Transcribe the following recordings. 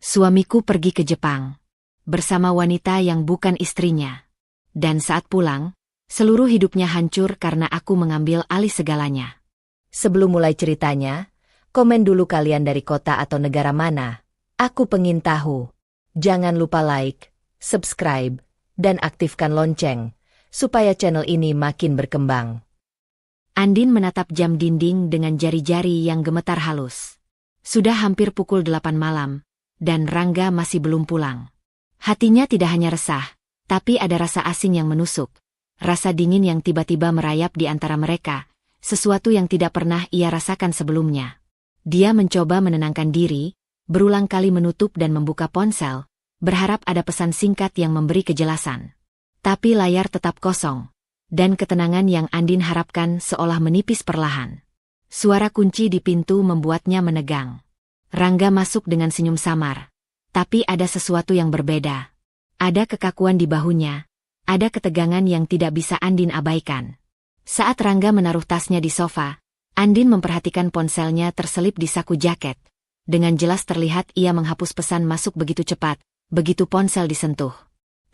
Suamiku pergi ke Jepang bersama wanita yang bukan istrinya. Dan saat pulang, seluruh hidupnya hancur karena aku mengambil alih segalanya. Sebelum mulai ceritanya, komen dulu kalian dari kota atau negara mana. Aku pengen tahu. Jangan lupa like, subscribe, dan aktifkan lonceng, supaya channel ini makin berkembang. Andin menatap jam dinding dengan jari-jari yang gemetar halus. Sudah hampir pukul 8 malam, dan Rangga masih belum pulang. Hatinya tidak hanya resah, tapi ada rasa asing yang menusuk. Rasa dingin yang tiba-tiba merayap di antara mereka, sesuatu yang tidak pernah ia rasakan sebelumnya. Dia mencoba menenangkan diri, berulang kali menutup dan membuka ponsel, berharap ada pesan singkat yang memberi kejelasan. Tapi layar tetap kosong, dan ketenangan yang Andin harapkan seolah menipis perlahan. Suara kunci di pintu membuatnya menegang. Rangga masuk dengan senyum samar. Tapi ada sesuatu yang berbeda. Ada kekakuan di bahunya, ada ketegangan yang tidak bisa Andin abaikan. Saat Rangga menaruh tasnya di sofa, Andin memperhatikan ponselnya terselip di saku jaket. Dengan jelas terlihat ia menghapus pesan masuk begitu cepat, begitu ponsel disentuh.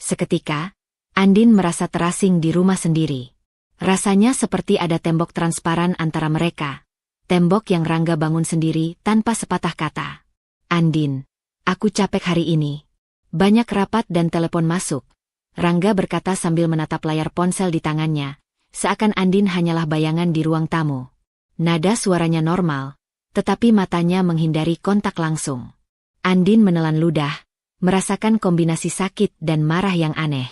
Seketika, Andin merasa terasing di rumah sendiri. Rasanya seperti ada tembok transparan antara mereka. Tembok yang Rangga bangun sendiri tanpa sepatah kata. Andin, aku capek hari ini. Banyak rapat dan telepon masuk. Rangga berkata sambil menatap layar ponsel di tangannya, seakan Andin hanyalah bayangan di ruang tamu. Nada suaranya normal, tetapi matanya menghindari kontak langsung. Andin menelan ludah, merasakan kombinasi sakit dan marah yang aneh.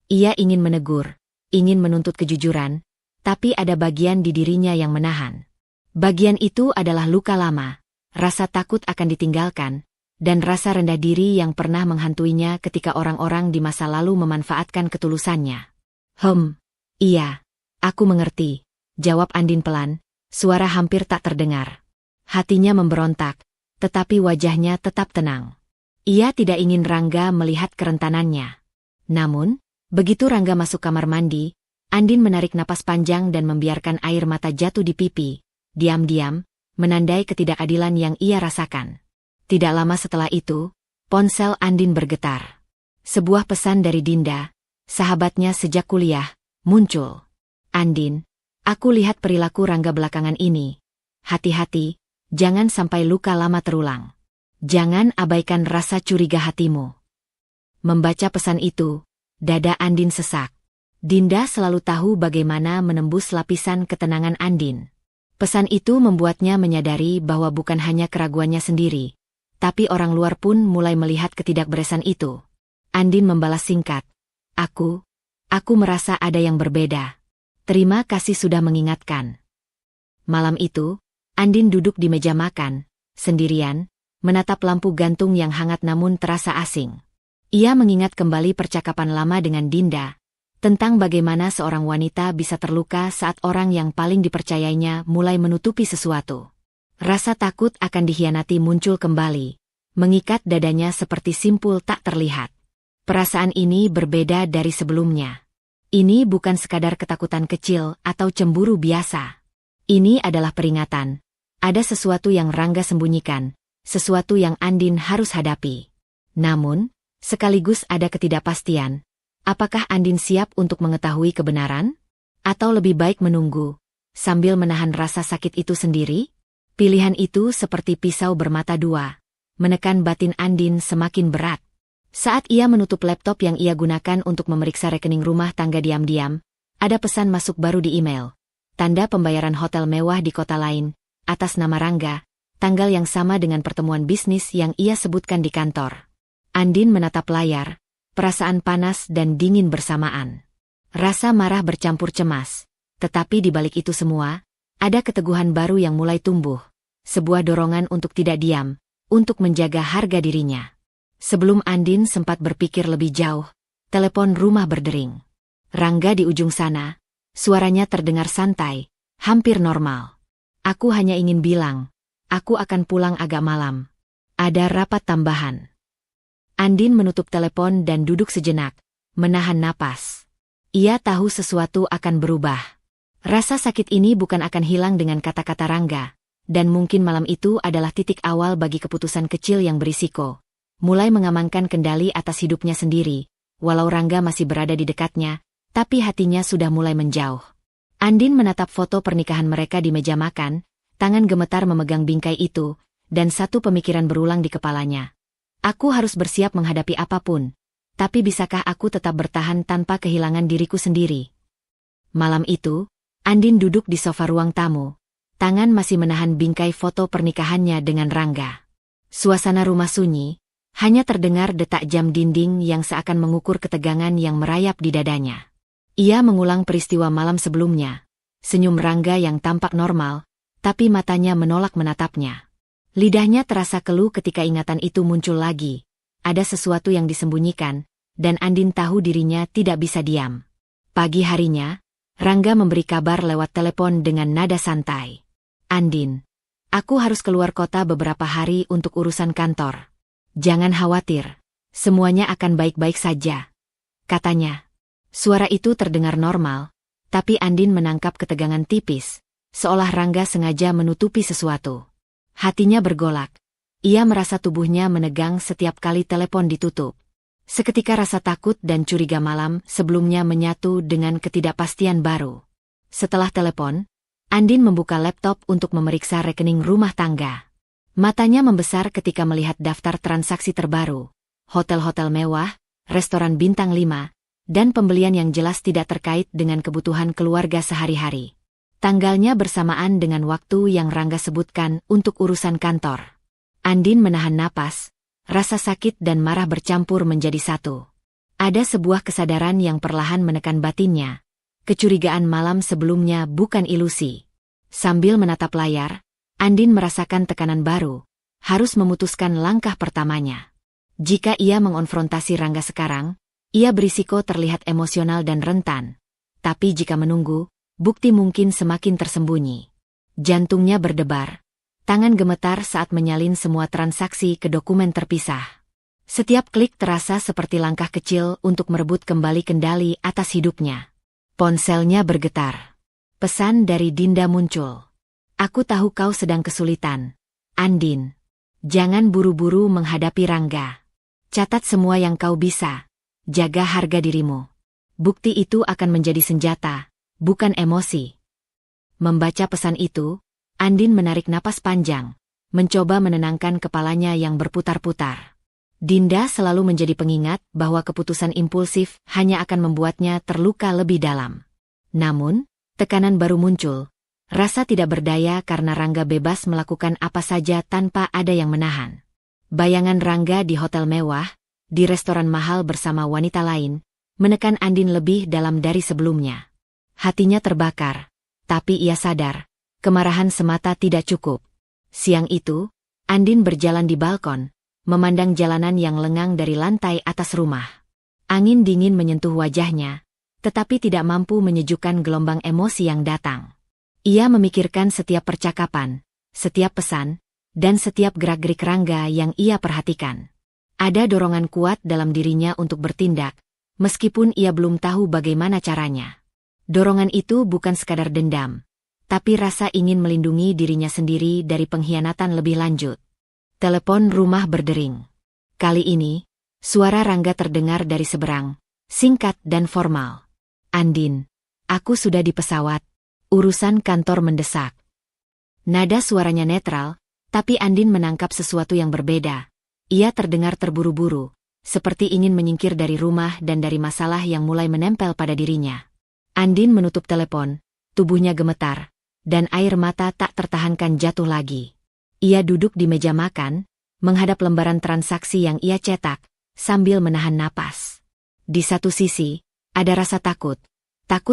Ia ingin menegur, ingin menuntut kejujuran, tapi ada bagian di dirinya yang menahan. Bagian itu adalah luka lama, rasa takut akan ditinggalkan, dan rasa rendah diri yang pernah menghantuinya ketika orang-orang di masa lalu memanfaatkan ketulusannya. Iya, aku mengerti, jawab Andin pelan, suara hampir tak terdengar. Hatinya memberontak, tetapi wajahnya tetap tenang. Ia tidak ingin Rangga melihat kerentanannya. Namun, begitu Rangga masuk kamar mandi, Andin menarik napas panjang dan membiarkan air mata jatuh di pipi. Diam-diam, menandai ketidakadilan yang ia rasakan. Tidak lama setelah itu, ponsel Andin bergetar. Sebuah pesan dari Dinda, sahabatnya sejak kuliah, muncul. Andin, aku lihat perilaku Rangga belakangan ini. Hati-hati, jangan sampai luka lama terulang. Jangan abaikan rasa curiga hatimu. Membaca pesan itu, dada Andin sesak. Dinda selalu tahu bagaimana menembus lapisan ketenangan Andin. Pesan itu membuatnya menyadari bahwa bukan hanya keraguannya sendiri, tapi orang luar pun mulai melihat ketidakberesan itu. Andin membalas singkat, Aku merasa ada yang berbeda. Terima kasih sudah mengingatkan. Malam itu, Andin duduk di meja makan, sendirian, menatap lampu gantung yang hangat namun terasa asing. Ia mengingat kembali percakapan lama dengan Dinda, tentang bagaimana seorang wanita bisa terluka saat orang yang paling dipercayainya mulai menutupi sesuatu. Rasa takut akan dikhianati muncul kembali, mengikat dadanya seperti simpul tak terlihat. Perasaan ini berbeda dari sebelumnya. Ini bukan sekadar ketakutan kecil atau cemburu biasa. Ini adalah peringatan. Ada sesuatu yang Rangga sembunyikan, sesuatu yang Andin harus hadapi. Namun, sekaligus ada ketidakpastian. Apakah Andin siap untuk mengetahui kebenaran? Atau lebih baik menunggu, sambil menahan rasa sakit itu sendiri? Pilihan itu seperti pisau bermata dua, menekan batin Andin semakin berat. Saat ia menutup laptop yang ia gunakan untuk memeriksa rekening rumah tangga diam-diam, ada pesan masuk baru di email. Tanda pembayaran hotel mewah di kota lain, atas nama Rangga, tanggal yang sama dengan pertemuan bisnis yang ia sebutkan di kantor. Andin menatap layar. Perasaan panas dan dingin bersamaan. Rasa marah bercampur cemas. Tetapi di balik itu semua, ada keteguhan baru yang mulai tumbuh. Sebuah dorongan untuk tidak diam, untuk menjaga harga dirinya. Sebelum Andin sempat berpikir lebih jauh, telepon rumah berdering. Rangga di ujung sana, suaranya terdengar santai, hampir normal. Aku hanya ingin bilang, aku akan pulang agak malam. Ada rapat tambahan. Andin menutup telepon dan duduk sejenak, menahan napas. Ia tahu sesuatu akan berubah. Rasa sakit ini bukan akan hilang dengan kata-kata Rangga, dan mungkin malam itu adalah titik awal bagi keputusan kecil yang berisiko. mulai mengamankan kendali atas hidupnya sendiri, walau Rangga masih berada di dekatnya, tapi hatinya sudah mulai menjauh. Andin menatap foto pernikahan mereka di meja makan, tangan gemetar memegang bingkai itu, dan satu pemikiran berulang di kepalanya. Aku harus bersiap menghadapi apapun, tapi bisakah aku tetap bertahan tanpa kehilangan diriku sendiri? Malam itu, Andin duduk di sofa ruang tamu, tangan masih menahan bingkai foto pernikahannya dengan Rangga. Suasana rumah sunyi, hanya terdengar detak jam dinding yang seakan mengukur ketegangan yang merayap di dadanya. Ia mengulang peristiwa malam sebelumnya, senyum Rangga yang tampak normal, tapi matanya menolak menatapnya. Lidahnya terasa keluh ketika ingatan itu muncul lagi. Ada sesuatu yang disembunyikan, dan Andin tahu dirinya tidak bisa diam. Pagi harinya, Rangga memberi kabar lewat telepon dengan nada santai. Andin, aku harus keluar kota beberapa hari untuk urusan kantor. Jangan khawatir, semuanya akan baik-baik saja, katanya. Suara itu terdengar normal, tapi Andin menangkap ketegangan tipis, seolah Rangga sengaja menutupi sesuatu. Hatinya bergolak. Ia merasa tubuhnya menegang setiap kali telepon ditutup. Seketika rasa takut dan curiga malam sebelumnya menyatu dengan ketidakpastian baru. Setelah telepon, Andin membuka laptop untuk memeriksa rekening rumah tangga. Matanya membesar ketika melihat daftar transaksi terbaru, hotel-hotel mewah, restoran bintang 5, dan pembelian yang jelas tidak terkait dengan kebutuhan keluarga sehari-hari. Tanggalnya bersamaan dengan waktu yang Rangga sebutkan untuk urusan kantor. Andin menahan napas, rasa sakit dan marah bercampur menjadi satu. Ada sebuah kesadaran yang perlahan menekan batinnya. Kecurigaan malam sebelumnya bukan ilusi. Sambil menatap layar, Andin merasakan tekanan baru, harus memutuskan langkah pertamanya. Jika ia mengonfrontasi Rangga sekarang, ia berisiko terlihat emosional dan rentan. Tapi jika menunggu, bukti mungkin semakin tersembunyi. Jantungnya berdebar, tangan gemetar saat menyalin semua transaksi ke dokumen terpisah. Setiap klik terasa seperti langkah kecil untuk merebut kembali kendali atas hidupnya. Ponselnya bergetar. Pesan dari Dinda muncul. Aku tahu kau sedang kesulitan, Andin. Jangan buru-buru menghadapi Rangga. Catat semua yang kau bisa. Jaga harga dirimu. Bukti itu akan menjadi senjata, bukan emosi. Membaca pesan itu, Andin menarik napas panjang, mencoba menenangkan kepalanya yang berputar-putar. Dinda selalu menjadi pengingat bahwa keputusan impulsif hanya akan membuatnya terluka lebih dalam. Namun, tekanan baru muncul, rasa tidak berdaya karena Rangga bebas melakukan apa saja tanpa ada yang menahan. Bayangan Rangga di hotel mewah, di restoran mahal bersama wanita lain, menekan Andin lebih dalam dari sebelumnya. Hatinya terbakar, tapi ia sadar, kemarahan semata tidak cukup. Siang itu, Andin berjalan di balkon, memandang jalanan yang lengang dari lantai atas rumah. Angin dingin menyentuh wajahnya, tetapi tidak mampu menyejukkan gelombang emosi yang datang. Ia memikirkan setiap percakapan, setiap pesan, dan setiap gerak-gerik Rangga yang ia perhatikan. Ada dorongan kuat dalam dirinya untuk bertindak, meskipun ia belum tahu bagaimana caranya. Dorongan itu bukan sekadar dendam, tapi rasa ingin melindungi dirinya sendiri dari pengkhianatan lebih lanjut. Telepon rumah berdering. Kali ini, suara Rangga terdengar dari seberang, singkat dan formal. Andin, aku sudah di pesawat. Urusan kantor mendesak. Nada suaranya netral, tapi Andin menangkap sesuatu yang berbeda. Ia terdengar terburu-buru, seperti ingin menyingkir dari rumah dan dari masalah yang mulai menempel pada dirinya. Andin menutup telepon, tubuhnya gemetar, dan air mata tak tertahankan jatuh lagi. Ia duduk di meja makan, menghadap lembaran transaksi yang ia cetak, sambil menahan napas. Di satu sisi, ada rasa takut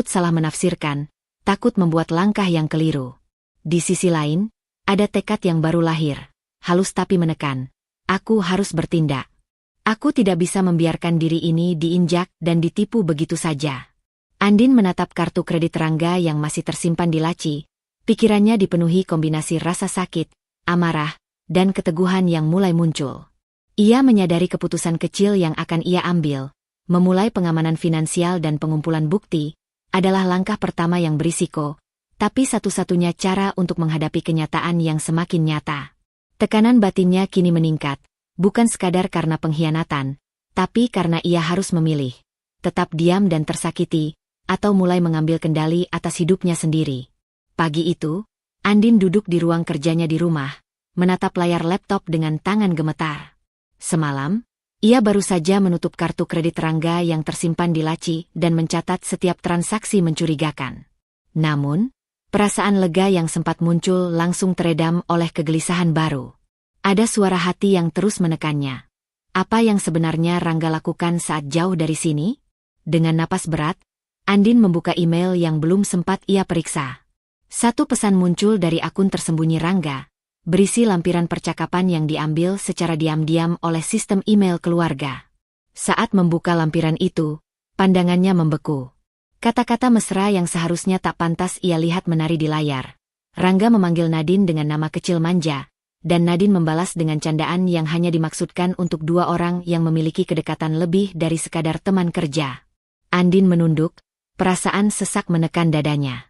salah menafsirkan, takut membuat langkah yang keliru. Di sisi lain, ada tekad yang baru lahir, halus tapi menekan. Aku harus bertindak. Aku tidak bisa membiarkan diri ini diinjak dan ditipu begitu saja. Andin menatap kartu kredit Rangga yang masih tersimpan di laci, pikirannya dipenuhi kombinasi rasa sakit, amarah, dan keteguhan yang mulai muncul. Ia menyadari keputusan kecil yang akan ia ambil, memulai pengamanan finansial dan pengumpulan bukti, adalah langkah pertama yang berisiko, tapi satu-satunya cara untuk menghadapi kenyataan yang semakin nyata. Tekanan batinnya kini meningkat, Bukan sekadar karena pengkhianatan, tapi karena ia harus memilih. Tetap diam dan tersakiti, atau mulai mengambil kendali atas hidupnya sendiri. Pagi itu, Andin duduk di ruang kerjanya di rumah, menatap layar laptop dengan tangan gemetar. Semalam, ia baru saja menutup kartu kredit Rangga yang tersimpan di laci dan mencatat setiap transaksi mencurigakan. Namun, perasaan lega yang sempat muncul langsung teredam oleh kegelisahan baru. Ada suara hati yang terus menekannya. Apa yang sebenarnya Rangga lakukan saat jauh dari sini? Dengan napas berat, Andin membuka email yang belum sempat ia periksa. Satu pesan muncul dari akun tersembunyi Rangga, berisi lampiran percakapan yang diambil secara diam-diam oleh sistem email keluarga. Saat membuka lampiran itu, pandangannya membeku. Kata-kata mesra yang seharusnya tak pantas ia lihat menari di layar. Rangga memanggil Nadine dengan nama kecil manja, dan Nadine membalas dengan candaan yang hanya dimaksudkan untuk dua orang yang memiliki kedekatan lebih dari sekadar teman kerja. Andin menunduk, perasaan sesak menekan dadanya.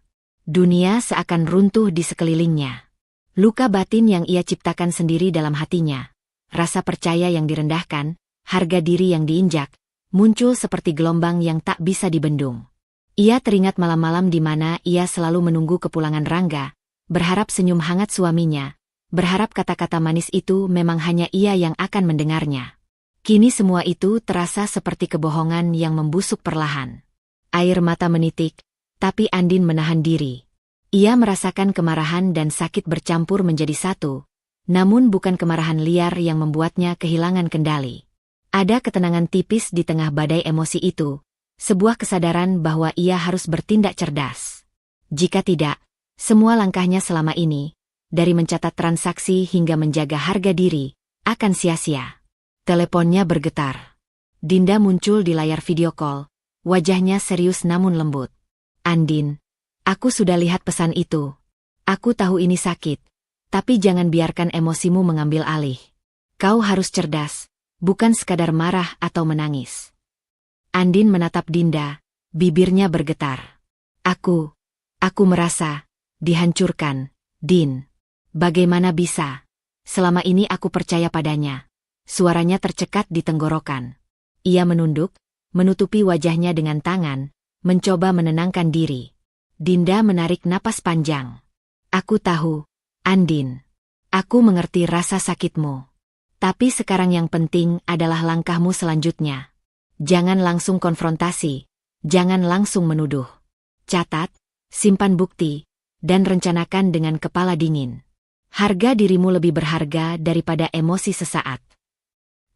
Dunia seakan runtuh di sekelilingnya. Luka batin yang ia ciptakan sendiri dalam hatinya, rasa percaya yang direndahkan, harga diri yang diinjak, muncul seperti gelombang yang tak bisa dibendung. Ia teringat malam-malam di mana ia selalu menunggu kepulangan Rangga, berharap senyum hangat suaminya, berharap kata-kata manis itu memang hanya ia yang akan mendengarnya. Kini semua itu terasa seperti kebohongan yang membusuk perlahan. Air mata menitik, tapi Andin menahan diri. Ia merasakan kemarahan dan sakit bercampur menjadi satu, namun bukan kemarahan liar yang membuatnya kehilangan kendali. Ada ketenangan tipis di tengah badai emosi itu, sebuah kesadaran bahwa ia harus bertindak cerdas. Jika tidak, semua langkahnya selama ini, dari mencatat transaksi hingga menjaga harga diri, akan sia-sia. Teleponnya bergetar. Dinda muncul di layar video call, wajahnya serius namun lembut. Andin, aku sudah lihat pesan itu. Aku tahu ini sakit, tapi jangan biarkan emosimu mengambil alih. Kau harus cerdas, bukan sekadar marah atau menangis. Andin menatap Dinda, bibirnya bergetar. Aku merasa dihancurkan, Din. Bagaimana bisa? Selama ini aku percaya padanya. Suaranya tercekat di tenggorokan. Ia menunduk, menutupi wajahnya dengan tangan, mencoba menenangkan diri. Dinda menarik napas panjang. Aku tahu, Andin. Aku mengerti rasa sakitmu. Tapi sekarang yang penting adalah langkahmu selanjutnya. Jangan langsung konfrontasi, jangan langsung menuduh. Catat, simpan bukti, dan rencanakan dengan kepala dingin. Harga dirimu lebih berharga daripada emosi sesaat.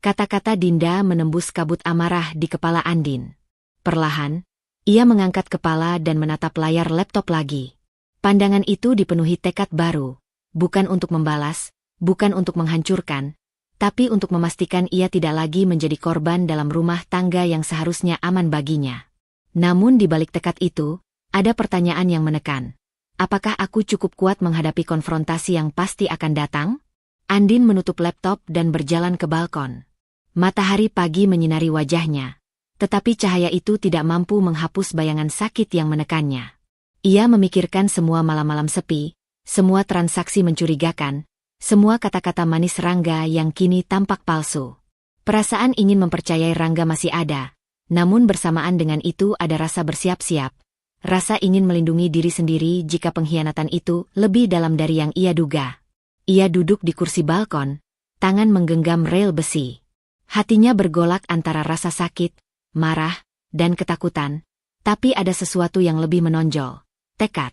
Kata-kata Dinda menembus kabut amarah di kepala Andin. Perlahan, ia mengangkat kepala dan menatap layar laptop lagi. Pandangan itu dipenuhi tekad baru, bukan untuk membalas, bukan untuk menghancurkan, tapi untuk memastikan ia tidak lagi menjadi korban dalam rumah tangga yang seharusnya aman baginya. Namun di balik tekad itu, ada pertanyaan yang menekan. Apakah aku cukup kuat menghadapi konfrontasi yang pasti akan datang? Andin menutup laptop dan berjalan ke balkon. Matahari pagi menyinari wajahnya, tetapi cahaya itu tidak mampu menghapus bayangan sakit yang menekannya. Ia memikirkan semua malam-malam sepi, semua transaksi mencurigakan, semua kata-kata manis Rangga yang kini tampak palsu. Perasaan ingin mempercayai Rangga masih ada, namun bersamaan dengan itu ada rasa bersiap-siap. Rasa ingin melindungi diri sendiri jika pengkhianatan itu lebih dalam dari yang ia duga. Ia duduk di kursi balkon, tangan menggenggam rel besi. Hatinya bergolak antara rasa sakit, marah, dan ketakutan, tapi ada sesuatu yang lebih menonjol. Tekad.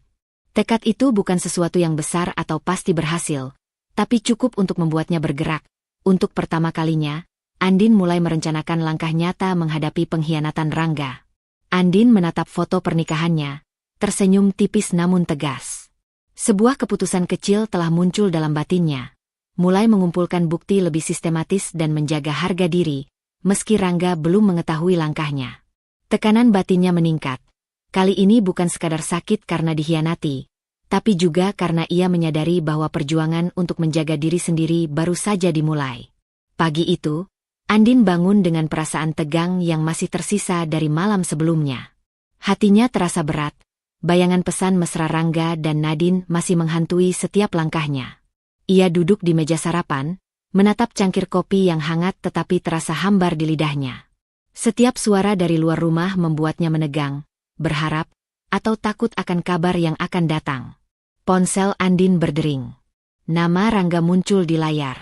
Tekad itu bukan sesuatu yang besar atau pasti berhasil, tapi cukup untuk membuatnya bergerak. Untuk pertama kalinya, Andin mulai merencanakan langkah nyata menghadapi pengkhianatan Rangga. Andin menatap foto pernikahannya, tersenyum tipis namun tegas. Sebuah keputusan kecil telah muncul dalam batinnya. Mulai mengumpulkan bukti lebih sistematis dan menjaga harga diri, meski Rangga belum mengetahui langkahnya. Tekanan batinnya meningkat. Kali ini bukan sekadar sakit karena dikhianati, tapi juga karena ia menyadari bahwa perjuangan untuk menjaga diri sendiri baru saja dimulai. Pagi itu, Andin bangun dengan perasaan tegang yang masih tersisa dari malam sebelumnya. Hatinya terasa berat, bayangan pesan mesra Rangga dan Nadine masih menghantui setiap langkahnya. Ia duduk di meja sarapan, menatap cangkir kopi yang hangat tetapi terasa hambar di lidahnya. Setiap suara dari luar rumah membuatnya menegang, berharap, atau takut akan kabar yang akan datang. Ponsel Andin berdering. Nama Rangga muncul di layar.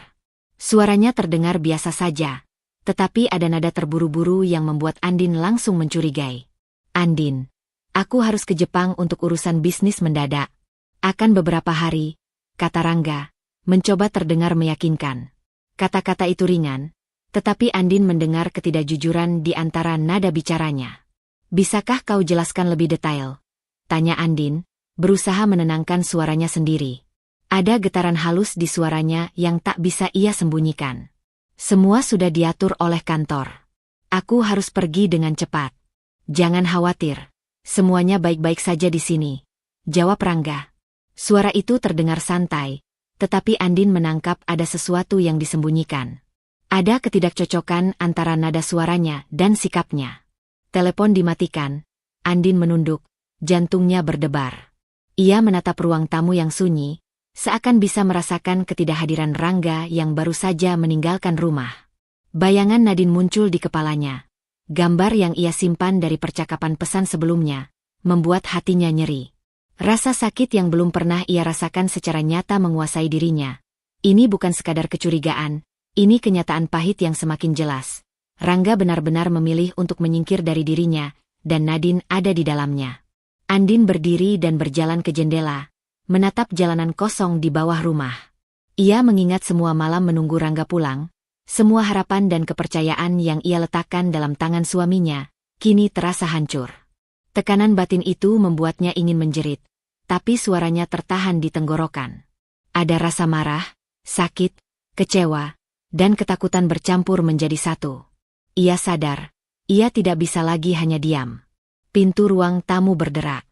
Suaranya terdengar biasa saja, tetapi ada nada terburu-buru yang membuat Andin langsung mencurigai. Andin, aku harus ke Jepang untuk urusan bisnis mendadak. Akan beberapa hari, kata Rangga, mencoba terdengar meyakinkan. Kata-kata itu ringan, tetapi Andin mendengar ketidakjujuran di antara nada bicaranya. Bisakah kau jelaskan lebih detail? Tanya Andin, berusaha menenangkan suaranya sendiri. Ada getaran halus di suaranya yang tak bisa ia sembunyikan. Semua sudah diatur oleh kantor. Aku harus pergi dengan cepat. Jangan khawatir, semuanya baik-baik saja di sini, jawab Rangga. Suara itu terdengar santai, tetapi Andin menangkap ada sesuatu yang disembunyikan. Ada ketidakcocokan antara nada suaranya dan sikapnya. Telepon dimatikan. Andin menunduk, jantungnya berdebar. Ia menatap ruang tamu yang sunyi, seakan bisa merasakan ketidakhadiran Rangga yang baru saja meninggalkan rumah. Bayangan Nadine muncul di kepalanya. Gambar yang ia simpan dari percakapan pesan sebelumnya, membuat hatinya nyeri. Rasa sakit yang belum pernah ia rasakan secara nyata menguasai dirinya. Ini bukan sekadar kecurigaan, ini kenyataan pahit yang semakin jelas. Rangga benar-benar memilih untuk menyingkir dari dirinya, dan Nadine ada di dalamnya. Andin berdiri dan berjalan ke jendela, menatap jalanan kosong di bawah rumah. Ia mengingat semua malam menunggu Rangga pulang, semua harapan dan kepercayaan yang ia letakkan dalam tangan suaminya, kini terasa hancur. Tekanan batin itu membuatnya ingin menjerit, tapi suaranya tertahan di tenggorokan. Ada rasa marah, sakit, kecewa, dan ketakutan bercampur menjadi satu. Ia sadar, ia tidak bisa lagi hanya diam. Pintu ruang tamu berderak.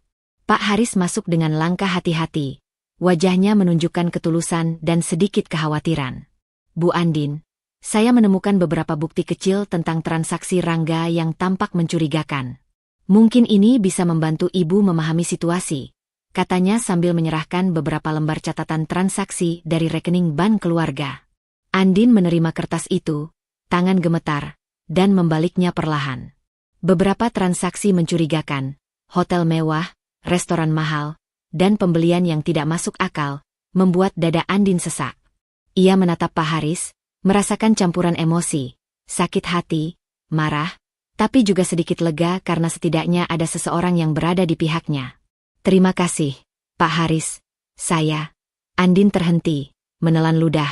Pak Haris masuk dengan langkah hati-hati. Wajahnya menunjukkan ketulusan dan sedikit kekhawatiran. Bu Andin, saya menemukan beberapa bukti kecil tentang transaksi Rangga yang tampak mencurigakan. Mungkin ini bisa membantu Ibu memahami situasi, katanya sambil menyerahkan beberapa lembar catatan transaksi dari rekening bank keluarga. Andin menerima kertas itu, tangan gemetar, dan membaliknya perlahan. Beberapa transaksi mencurigakan, hotel mewah, restoran mahal, dan pembelian yang tidak masuk akal, membuat dada Andin sesak. Ia menatap Pak Haris, merasakan campuran emosi, sakit hati, marah, tapi juga sedikit lega karena setidaknya ada seseorang yang berada di pihaknya. Terima kasih, Pak Haris, saya. Andin terhenti, menelan ludah.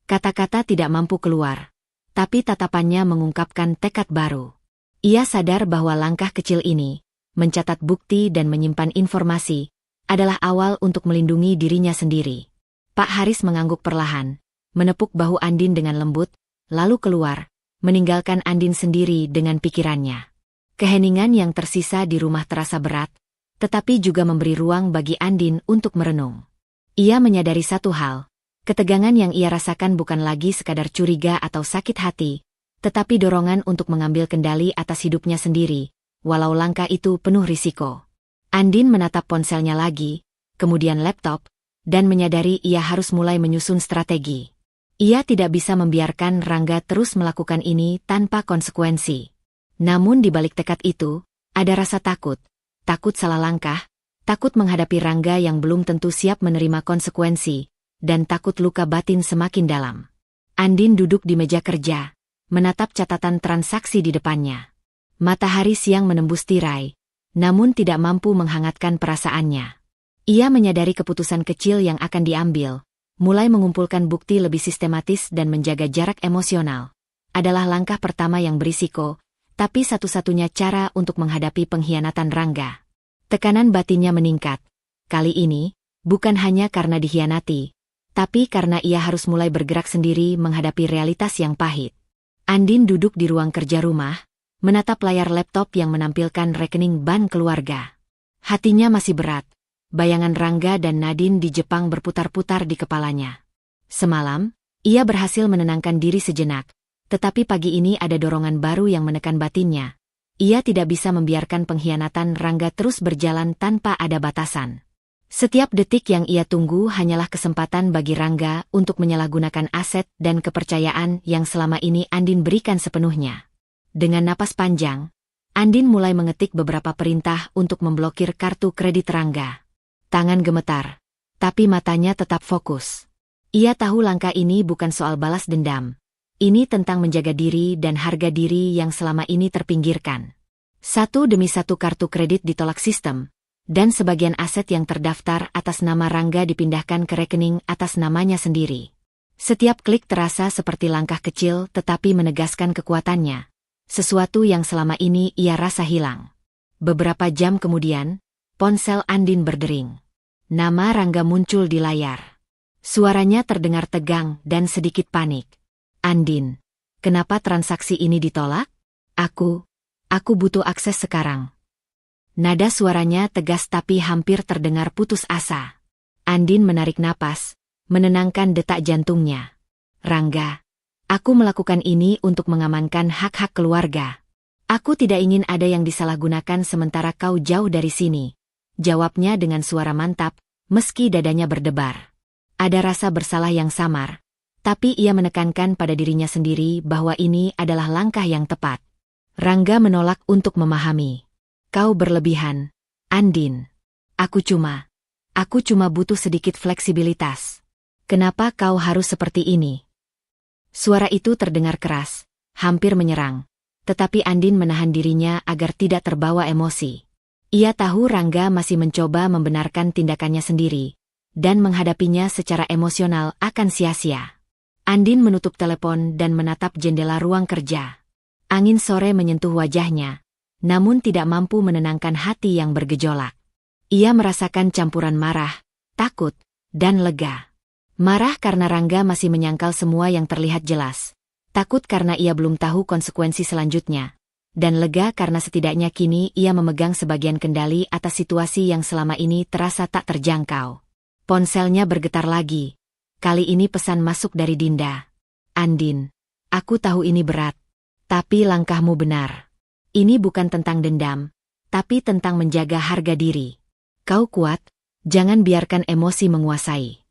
Kata-kata tidak mampu keluar. Tapi tatapannya mengungkapkan tekad baru. Ia sadar bahwa langkah kecil ini, mencatat bukti dan menyimpan informasi, adalah awal untuk melindungi dirinya sendiri. Pak Haris mengangguk perlahan, menepuk bahu Andin dengan lembut, lalu keluar, meninggalkan Andin sendiri dengan pikirannya. Keheningan yang tersisa di rumah terasa berat, tetapi juga memberi ruang bagi Andin untuk merenung. Ia menyadari satu hal. Ketegangan yang ia rasakan bukan lagi sekadar curiga atau sakit hati, tetapi dorongan untuk mengambil kendali atas hidupnya sendiri, walau langkah itu penuh risiko. Andin menatap ponselnya lagi, kemudian laptop, dan menyadari ia harus mulai menyusun strategi. Ia tidak bisa membiarkan Rangga terus melakukan ini tanpa konsekuensi. Namun di balik tekad itu, ada rasa takut salah langkah, takut menghadapi Rangga yang belum tentu siap menerima konsekuensi, dan takut luka batin semakin dalam. Andin duduk di meja kerja, menatap catatan transaksi di depannya. Matahari siang menembus tirai, namun tidak mampu menghangatkan perasaannya. Ia menyadari keputusan kecil yang akan diambil, mulai mengumpulkan bukti lebih sistematis dan menjaga jarak emosional, adalah langkah pertama yang berisiko, tapi satu-satunya cara untuk menghadapi pengkhianatan Rangga. Tekanan batinnya meningkat. Kali ini, bukan hanya karena dikhianati, tapi karena ia harus mulai bergerak sendiri menghadapi realitas yang pahit. Andin duduk di ruang kerja rumah, menatap layar laptop yang menampilkan rekening bank keluarga. Hatinya masih berat, bayangan Rangga dan Nadine di Jepang berputar-putar di kepalanya. Semalam, ia berhasil menenangkan diri sejenak, tetapi pagi ini ada dorongan baru yang menekan batinnya. Ia tidak bisa membiarkan pengkhianatan Rangga terus berjalan tanpa ada batasan. Setiap detik yang ia tunggu hanyalah kesempatan bagi Rangga untuk menyalahgunakan aset dan kepercayaan yang selama ini Andin berikan sepenuhnya. Dengan napas panjang, Andin mulai mengetik beberapa perintah untuk memblokir kartu kredit Rangga. Tangan gemetar, tapi matanya tetap fokus. Ia tahu langkah ini bukan soal balas dendam. Ini tentang menjaga diri dan harga diri yang selama ini terpinggirkan. Satu demi satu kartu kredit ditolak sistem, dan sebagian aset yang terdaftar atas nama Rangga dipindahkan ke rekening atas namanya sendiri. Setiap klik terasa seperti langkah kecil tetapi menegaskan kekuatannya. Sesuatu yang selama ini ia rasa hilang. Beberapa jam kemudian, ponsel Andin berdering. Nama Rangga muncul di layar. Suaranya terdengar tegang dan sedikit panik. Andin, kenapa transaksi ini ditolak? Aku butuh akses sekarang. Nada suaranya tegas tapi hampir terdengar putus asa. Andin menarik napas, menenangkan detak jantungnya. Rangga, aku melakukan ini untuk mengamankan hak-hak keluarga. Aku tidak ingin ada yang disalahgunakan sementara kau jauh dari sini. Jawabnya dengan suara mantap, meski dadanya berdebar. Ada rasa bersalah yang samar, tapi ia menekankan pada dirinya sendiri bahwa ini adalah langkah yang tepat. Rangga menolak untuk memahami. Kau berlebihan, Andin. Aku cuma butuh sedikit fleksibilitas. Kenapa kau harus seperti ini? Suara itu terdengar keras, hampir menyerang. Tetapi Andin menahan dirinya agar tidak terbawa emosi. Ia tahu Rangga masih mencoba membenarkan tindakannya sendiri, dan menghadapinya secara emosional akan sia-sia. Andin menutup telepon dan menatap jendela ruang kerja. Angin sore menyentuh wajahnya, namun tidak mampu menenangkan hati yang bergejolak. Ia merasakan campuran marah, takut, dan lega. Marah karena Rangga masih menyangkal semua yang terlihat jelas. Takut karena ia belum tahu konsekuensi selanjutnya. Dan lega karena setidaknya kini ia memegang sebagian kendali atas situasi yang selama ini terasa tak terjangkau. Ponselnya bergetar lagi. Kali ini pesan masuk dari Dinda. Andin, aku tahu ini berat. Tapi langkahmu benar. Ini bukan tentang dendam, tapi tentang menjaga harga diri. Kau kuat, jangan biarkan emosi menguasai.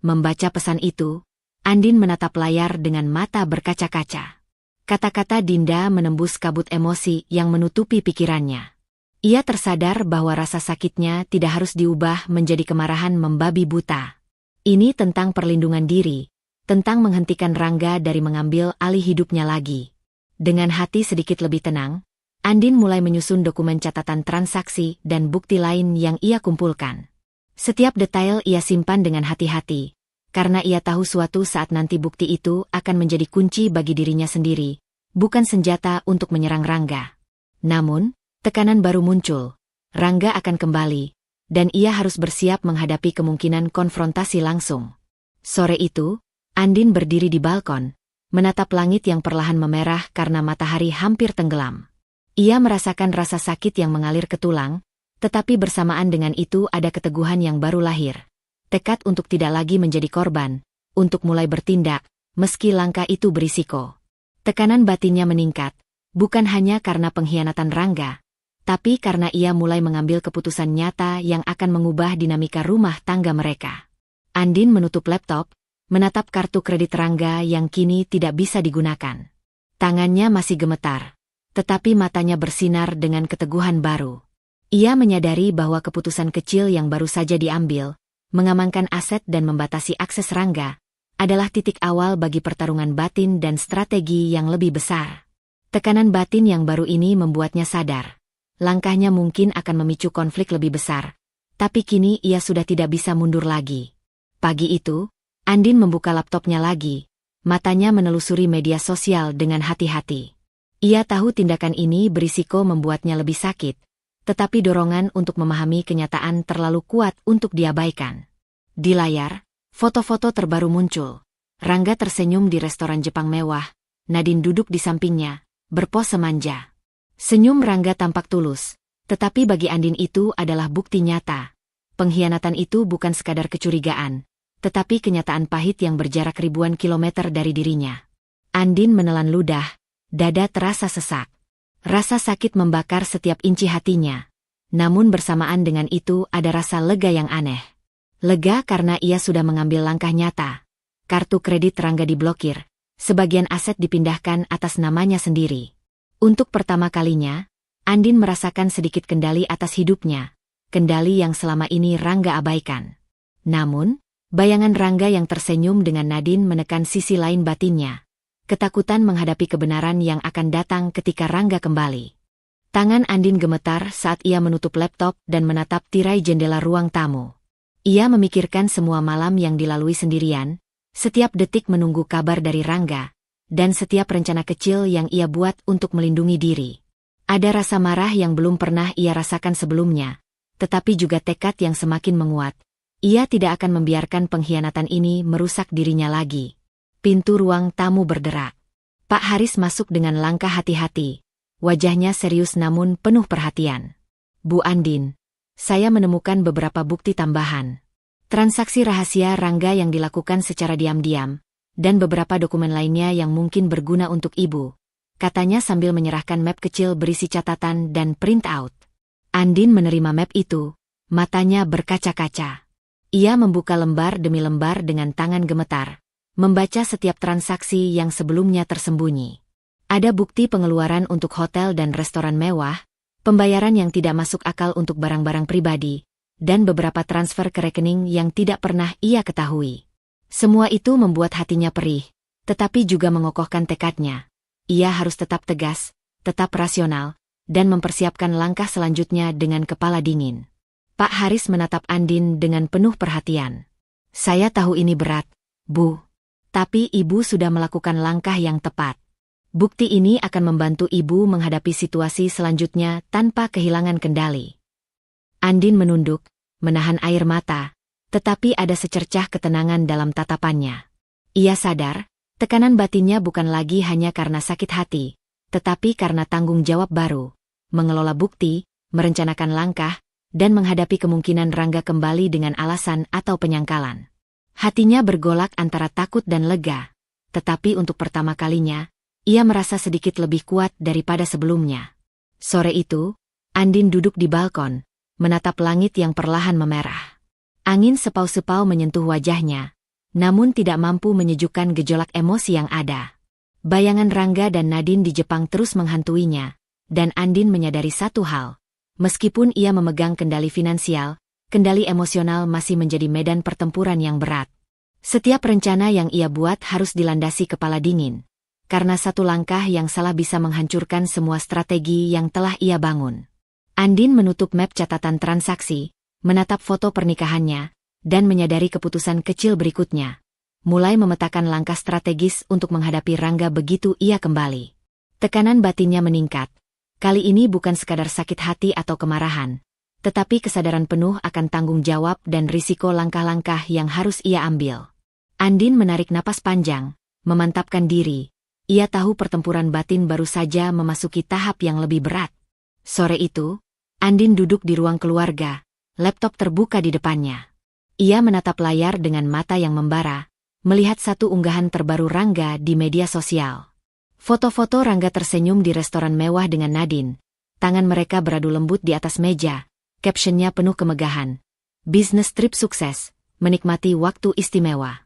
Membaca pesan itu, Andin menatap layar dengan mata berkaca-kaca. Kata-kata Dinda menembus kabut emosi yang menutupi pikirannya. Ia tersadar bahwa rasa sakitnya tidak harus diubah menjadi kemarahan membabi buta. Ini tentang perlindungan diri, tentang menghentikan Rangga dari mengambil alih hidupnya lagi. Dengan hati sedikit lebih tenang, Andin mulai menyusun dokumen catatan transaksi dan bukti lain yang ia kumpulkan. Setiap detail ia simpan dengan hati-hati, karena ia tahu suatu saat nanti bukti itu akan menjadi kunci bagi dirinya sendiri, bukan senjata untuk menyerang Rangga. Namun, tekanan baru muncul. Rangga akan kembali, dan ia harus bersiap menghadapi kemungkinan konfrontasi langsung. Sore itu, Andin berdiri di balkon, menatap langit yang perlahan memerah karena matahari hampir tenggelam. Ia merasakan rasa sakit yang mengalir ke tulang, tetapi bersamaan dengan itu ada keteguhan yang baru lahir. Tekad untuk tidak lagi menjadi korban, untuk mulai bertindak, meski langkah itu berisiko. Tekanan batinnya meningkat, bukan hanya karena pengkhianatan Rangga, tapi karena ia mulai mengambil keputusan nyata yang akan mengubah dinamika rumah tangga mereka. Andin menutup laptop, menatap kartu kredit Rangga yang kini tidak bisa digunakan. Tangannya masih gemetar, tetapi matanya bersinar dengan keteguhan baru. Ia menyadari bahwa keputusan kecil yang baru saja diambil, mengamankan aset dan membatasi akses Rangga, adalah titik awal bagi pertarungan batin dan strategi yang lebih besar. Tekanan batin yang baru ini membuatnya sadar. Langkahnya mungkin akan memicu konflik lebih besar, tapi kini ia sudah tidak bisa mundur lagi. Pagi itu, Andin membuka laptopnya lagi, matanya menelusuri media sosial dengan hati-hati. Ia tahu tindakan ini berisiko membuatnya lebih sakit, tetapi dorongan untuk memahami kenyataan terlalu kuat untuk diabaikan. Di layar, foto-foto terbaru muncul. Rangga tersenyum di restoran Jepang mewah, Nadine duduk di sampingnya, berpose manja. Senyum Rangga tampak tulus, tetapi bagi Andin itu adalah bukti nyata. Pengkhianatan itu bukan sekadar kecurigaan, tetapi kenyataan pahit yang berjarak ribuan kilometer dari dirinya. Andin menelan ludah, dada terasa sesak. Rasa sakit membakar setiap inci hatinya. Namun bersamaan dengan itu ada rasa lega yang aneh. Lega karena ia sudah mengambil langkah nyata. Kartu kredit Rangga diblokir, sebagian aset dipindahkan atas namanya sendiri. Untuk pertama kalinya, Andin merasakan sedikit kendali atas hidupnya, kendali yang selama ini Rangga abaikan. Namun, bayangan Rangga yang tersenyum dengan Nadine menekan sisi lain batinnya. Ketakutan menghadapi kebenaran yang akan datang ketika Rangga kembali. Tangan Andin gemetar saat ia menutup laptop dan menatap tirai jendela ruang tamu. Ia memikirkan semua malam yang dilalui sendirian, setiap detik menunggu kabar dari Rangga, dan setiap rencana kecil yang ia buat untuk melindungi diri. Ada rasa marah yang belum pernah ia rasakan sebelumnya, tetapi juga tekad yang semakin menguat. Ia tidak akan membiarkan pengkhianatan ini merusak dirinya lagi. Pintu ruang tamu berderak. Pak Haris masuk dengan langkah hati-hati. Wajahnya serius namun penuh perhatian. Bu Andin, saya menemukan beberapa bukti tambahan. Transaksi rahasia Rangga yang dilakukan secara diam-diam, dan beberapa dokumen lainnya yang mungkin berguna untuk Ibu, katanya sambil menyerahkan map kecil berisi catatan dan print out. Andin menerima map itu, matanya berkaca-kaca. Ia membuka lembar demi lembar dengan tangan gemetar, membaca setiap transaksi yang sebelumnya tersembunyi. Ada bukti pengeluaran untuk hotel dan restoran mewah, pembayaran yang tidak masuk akal untuk barang-barang pribadi, dan beberapa transfer ke rekening yang tidak pernah ia ketahui. Semua itu membuat hatinya perih, tetapi juga mengokohkan tekadnya. Ia harus tetap tegas, tetap rasional, dan mempersiapkan langkah selanjutnya dengan kepala dingin. Pak Haris menatap Andin dengan penuh perhatian. Saya tahu ini berat, Bu. Tapi Ibu sudah melakukan langkah yang tepat. Bukti ini akan membantu Ibu menghadapi situasi selanjutnya tanpa kehilangan kendali. Andin menunduk, menahan air mata, tetapi ada secercah ketenangan dalam tatapannya. Ia sadar, tekanan batinnya bukan lagi hanya karena sakit hati, tetapi karena tanggung jawab baru, mengelola bukti, merencanakan langkah, dan menghadapi kemungkinan Rangga kembali dengan alasan atau penyangkalan. Hatinya bergolak antara takut dan lega, tetapi untuk pertama kalinya, ia merasa sedikit lebih kuat daripada sebelumnya. Sore itu, Andin duduk di balkon, menatap langit yang perlahan memerah. Angin sepau-sepau menyentuh wajahnya, namun tidak mampu menyejukkan gejolak emosi yang ada. Bayangan Rangga dan Nadine di Jepang terus menghantuinya, dan Andin menyadari satu hal. Meskipun ia memegang kendali finansial, kendali emosional masih menjadi medan pertempuran yang berat. Setiap rencana yang ia buat harus dilandasi kepala dingin, karena satu langkah yang salah bisa menghancurkan semua strategi yang telah ia bangun. Andin menutup map catatan transaksi, menatap foto pernikahannya, dan menyadari keputusan kecil berikutnya. Mulai memetakan langkah strategis untuk menghadapi Rangga begitu ia kembali. Tekanan batinnya meningkat. Kali ini bukan sekadar sakit hati atau kemarahan, tetapi kesadaran penuh akan tanggung jawab dan risiko langkah-langkah yang harus ia ambil. Andin menarik napas panjang, memantapkan diri. Ia tahu pertempuran batin baru saja memasuki tahap yang lebih berat. Sore itu, Andin duduk di ruang keluarga, laptop terbuka di depannya. Ia menatap layar dengan mata yang membara, melihat satu unggahan terbaru Rangga di media sosial. Foto-foto Rangga tersenyum di restoran mewah dengan Nadine. Tangan mereka beradu lembut di atas meja, captionnya penuh kemegahan. Bisnis trip sukses, menikmati waktu istimewa.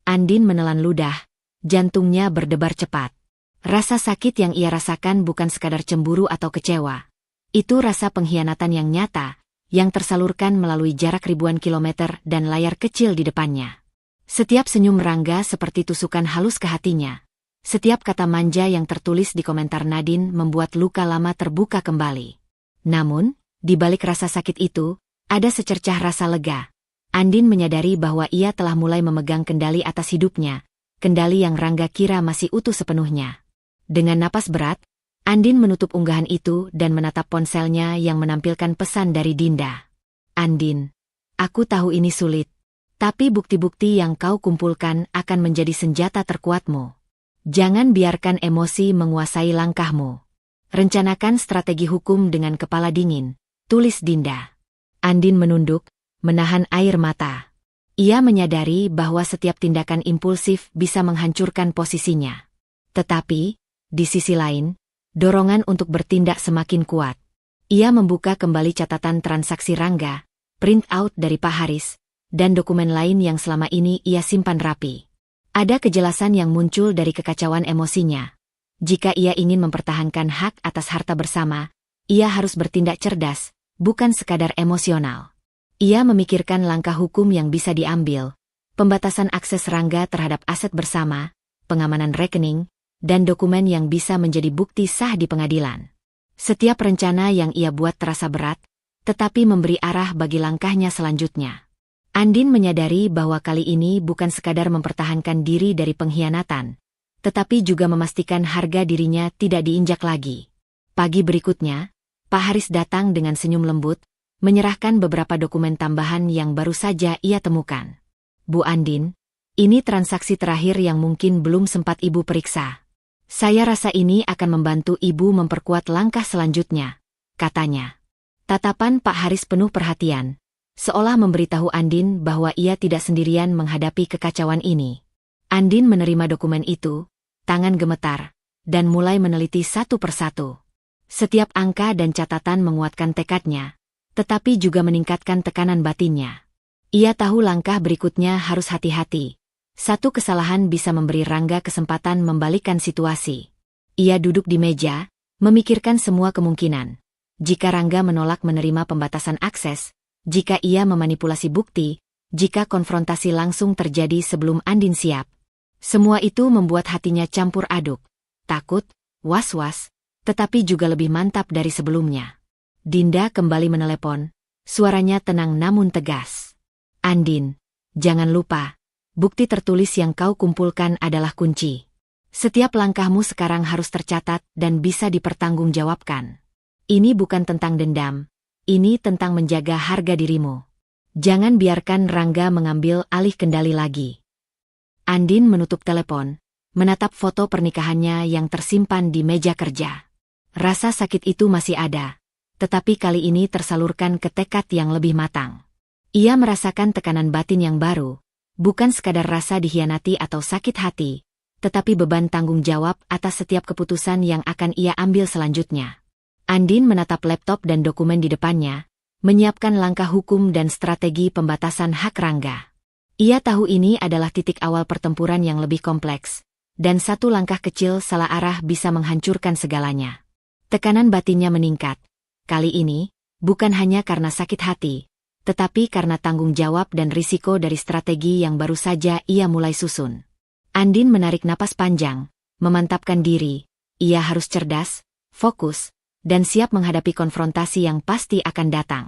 Andin menelan ludah, jantungnya berdebar cepat. Rasa sakit yang ia rasakan bukan sekadar cemburu atau kecewa. Itu rasa pengkhianatan yang nyata, yang tersalurkan melalui jarak ribuan kilometer dan layar kecil di depannya. Setiap senyum Rangga seperti tusukan halus ke hatinya. Setiap kata manja yang tertulis di komentar Nadine membuat luka lama terbuka kembali. Namun, di balik rasa sakit itu, ada secercah rasa lega. Andin menyadari bahwa ia telah mulai memegang kendali atas hidupnya, kendali yang Rangga kira masih utuh sepenuhnya. Dengan napas berat, Andin menutup unggahan itu dan menatap ponselnya yang menampilkan pesan dari Dinda. Andin, aku tahu ini sulit, tapi bukti-bukti yang kau kumpulkan akan menjadi senjata terkuatmu. Jangan biarkan emosi menguasai langkahmu. Rencanakan strategi hukum dengan kepala dingin, tulis Dinda. Andin menunduk, menahan air mata. Ia menyadari bahwa setiap tindakan impulsif bisa menghancurkan posisinya. Tetapi, di sisi lain, dorongan untuk bertindak semakin kuat. Ia membuka kembali catatan transaksi Rangga, print out dari Pak Haris, dan dokumen lain yang selama ini ia simpan rapi. Ada kejelasan yang muncul dari kekacauan emosinya. Jika ia ingin mempertahankan hak atas harta bersama, ia harus bertindak cerdas, bukan sekadar emosional. Ia memikirkan langkah hukum yang bisa diambil, pembatasan akses Rangga terhadap aset bersama, pengamanan rekening, dan dokumen yang bisa menjadi bukti sah di pengadilan. Setiap rencana yang ia buat terasa berat, tetapi memberi arah bagi langkahnya selanjutnya. Andin menyadari bahwa kali ini bukan sekadar mempertahankan diri dari pengkhianatan, tetapi juga memastikan harga dirinya tidak diinjak lagi. Pagi berikutnya, Pak Haris datang dengan senyum lembut, menyerahkan beberapa dokumen tambahan yang baru saja ia temukan. Bu Andin, ini transaksi terakhir yang mungkin belum sempat Ibu periksa. Saya rasa ini akan membantu Ibu memperkuat langkah selanjutnya, katanya. Tatapan Pak Haris penuh perhatian, seolah memberitahu Andin bahwa ia tidak sendirian menghadapi kekacauan ini. Andin menerima dokumen itu, tangan gemetar, dan mulai meneliti satu persatu. Setiap angka dan catatan menguatkan tekadnya, tetapi juga meningkatkan tekanan batinnya. Ia tahu langkah berikutnya harus hati-hati. Satu kesalahan bisa memberi Rangga kesempatan membalikkan situasi. Ia duduk di meja, memikirkan semua kemungkinan. Jika Rangga menolak menerima pembatasan akses, jika ia memanipulasi bukti, jika konfrontasi langsung terjadi sebelum Andin siap. Semua itu membuat hatinya campur aduk, takut, was-was, tetapi juga lebih mantap dari sebelumnya. Dinda kembali menelepon, suaranya tenang namun tegas. Andin, jangan lupa, bukti tertulis yang kau kumpulkan adalah kunci. Setiap langkahmu sekarang harus tercatat dan bisa dipertanggungjawabkan. Ini bukan tentang dendam, ini tentang menjaga harga dirimu. Jangan biarkan Rangga mengambil alih kendali lagi. Andin menutup telepon, menatap foto pernikahannya yang tersimpan di meja kerja. Rasa sakit itu masih ada, tetapi kali ini tersalurkan ke tekad yang lebih matang. Ia merasakan tekanan batin yang baru, bukan sekadar rasa dikhianati atau sakit hati, tetapi beban tanggung jawab atas setiap keputusan yang akan ia ambil selanjutnya. Andin menatap laptop dan dokumen di depannya, menyiapkan langkah hukum dan strategi pembatasan hak Rangga. Ia tahu ini adalah titik awal pertempuran yang lebih kompleks, dan satu langkah kecil salah arah bisa menghancurkan segalanya. Tekanan batinnya meningkat. Kali ini, bukan hanya karena sakit hati, tetapi karena tanggung jawab dan risiko dari strategi yang baru saja ia mulai susun. Andin menarik napas panjang, memantapkan diri. Ia harus cerdas, fokus, dan siap menghadapi konfrontasi yang pasti akan datang.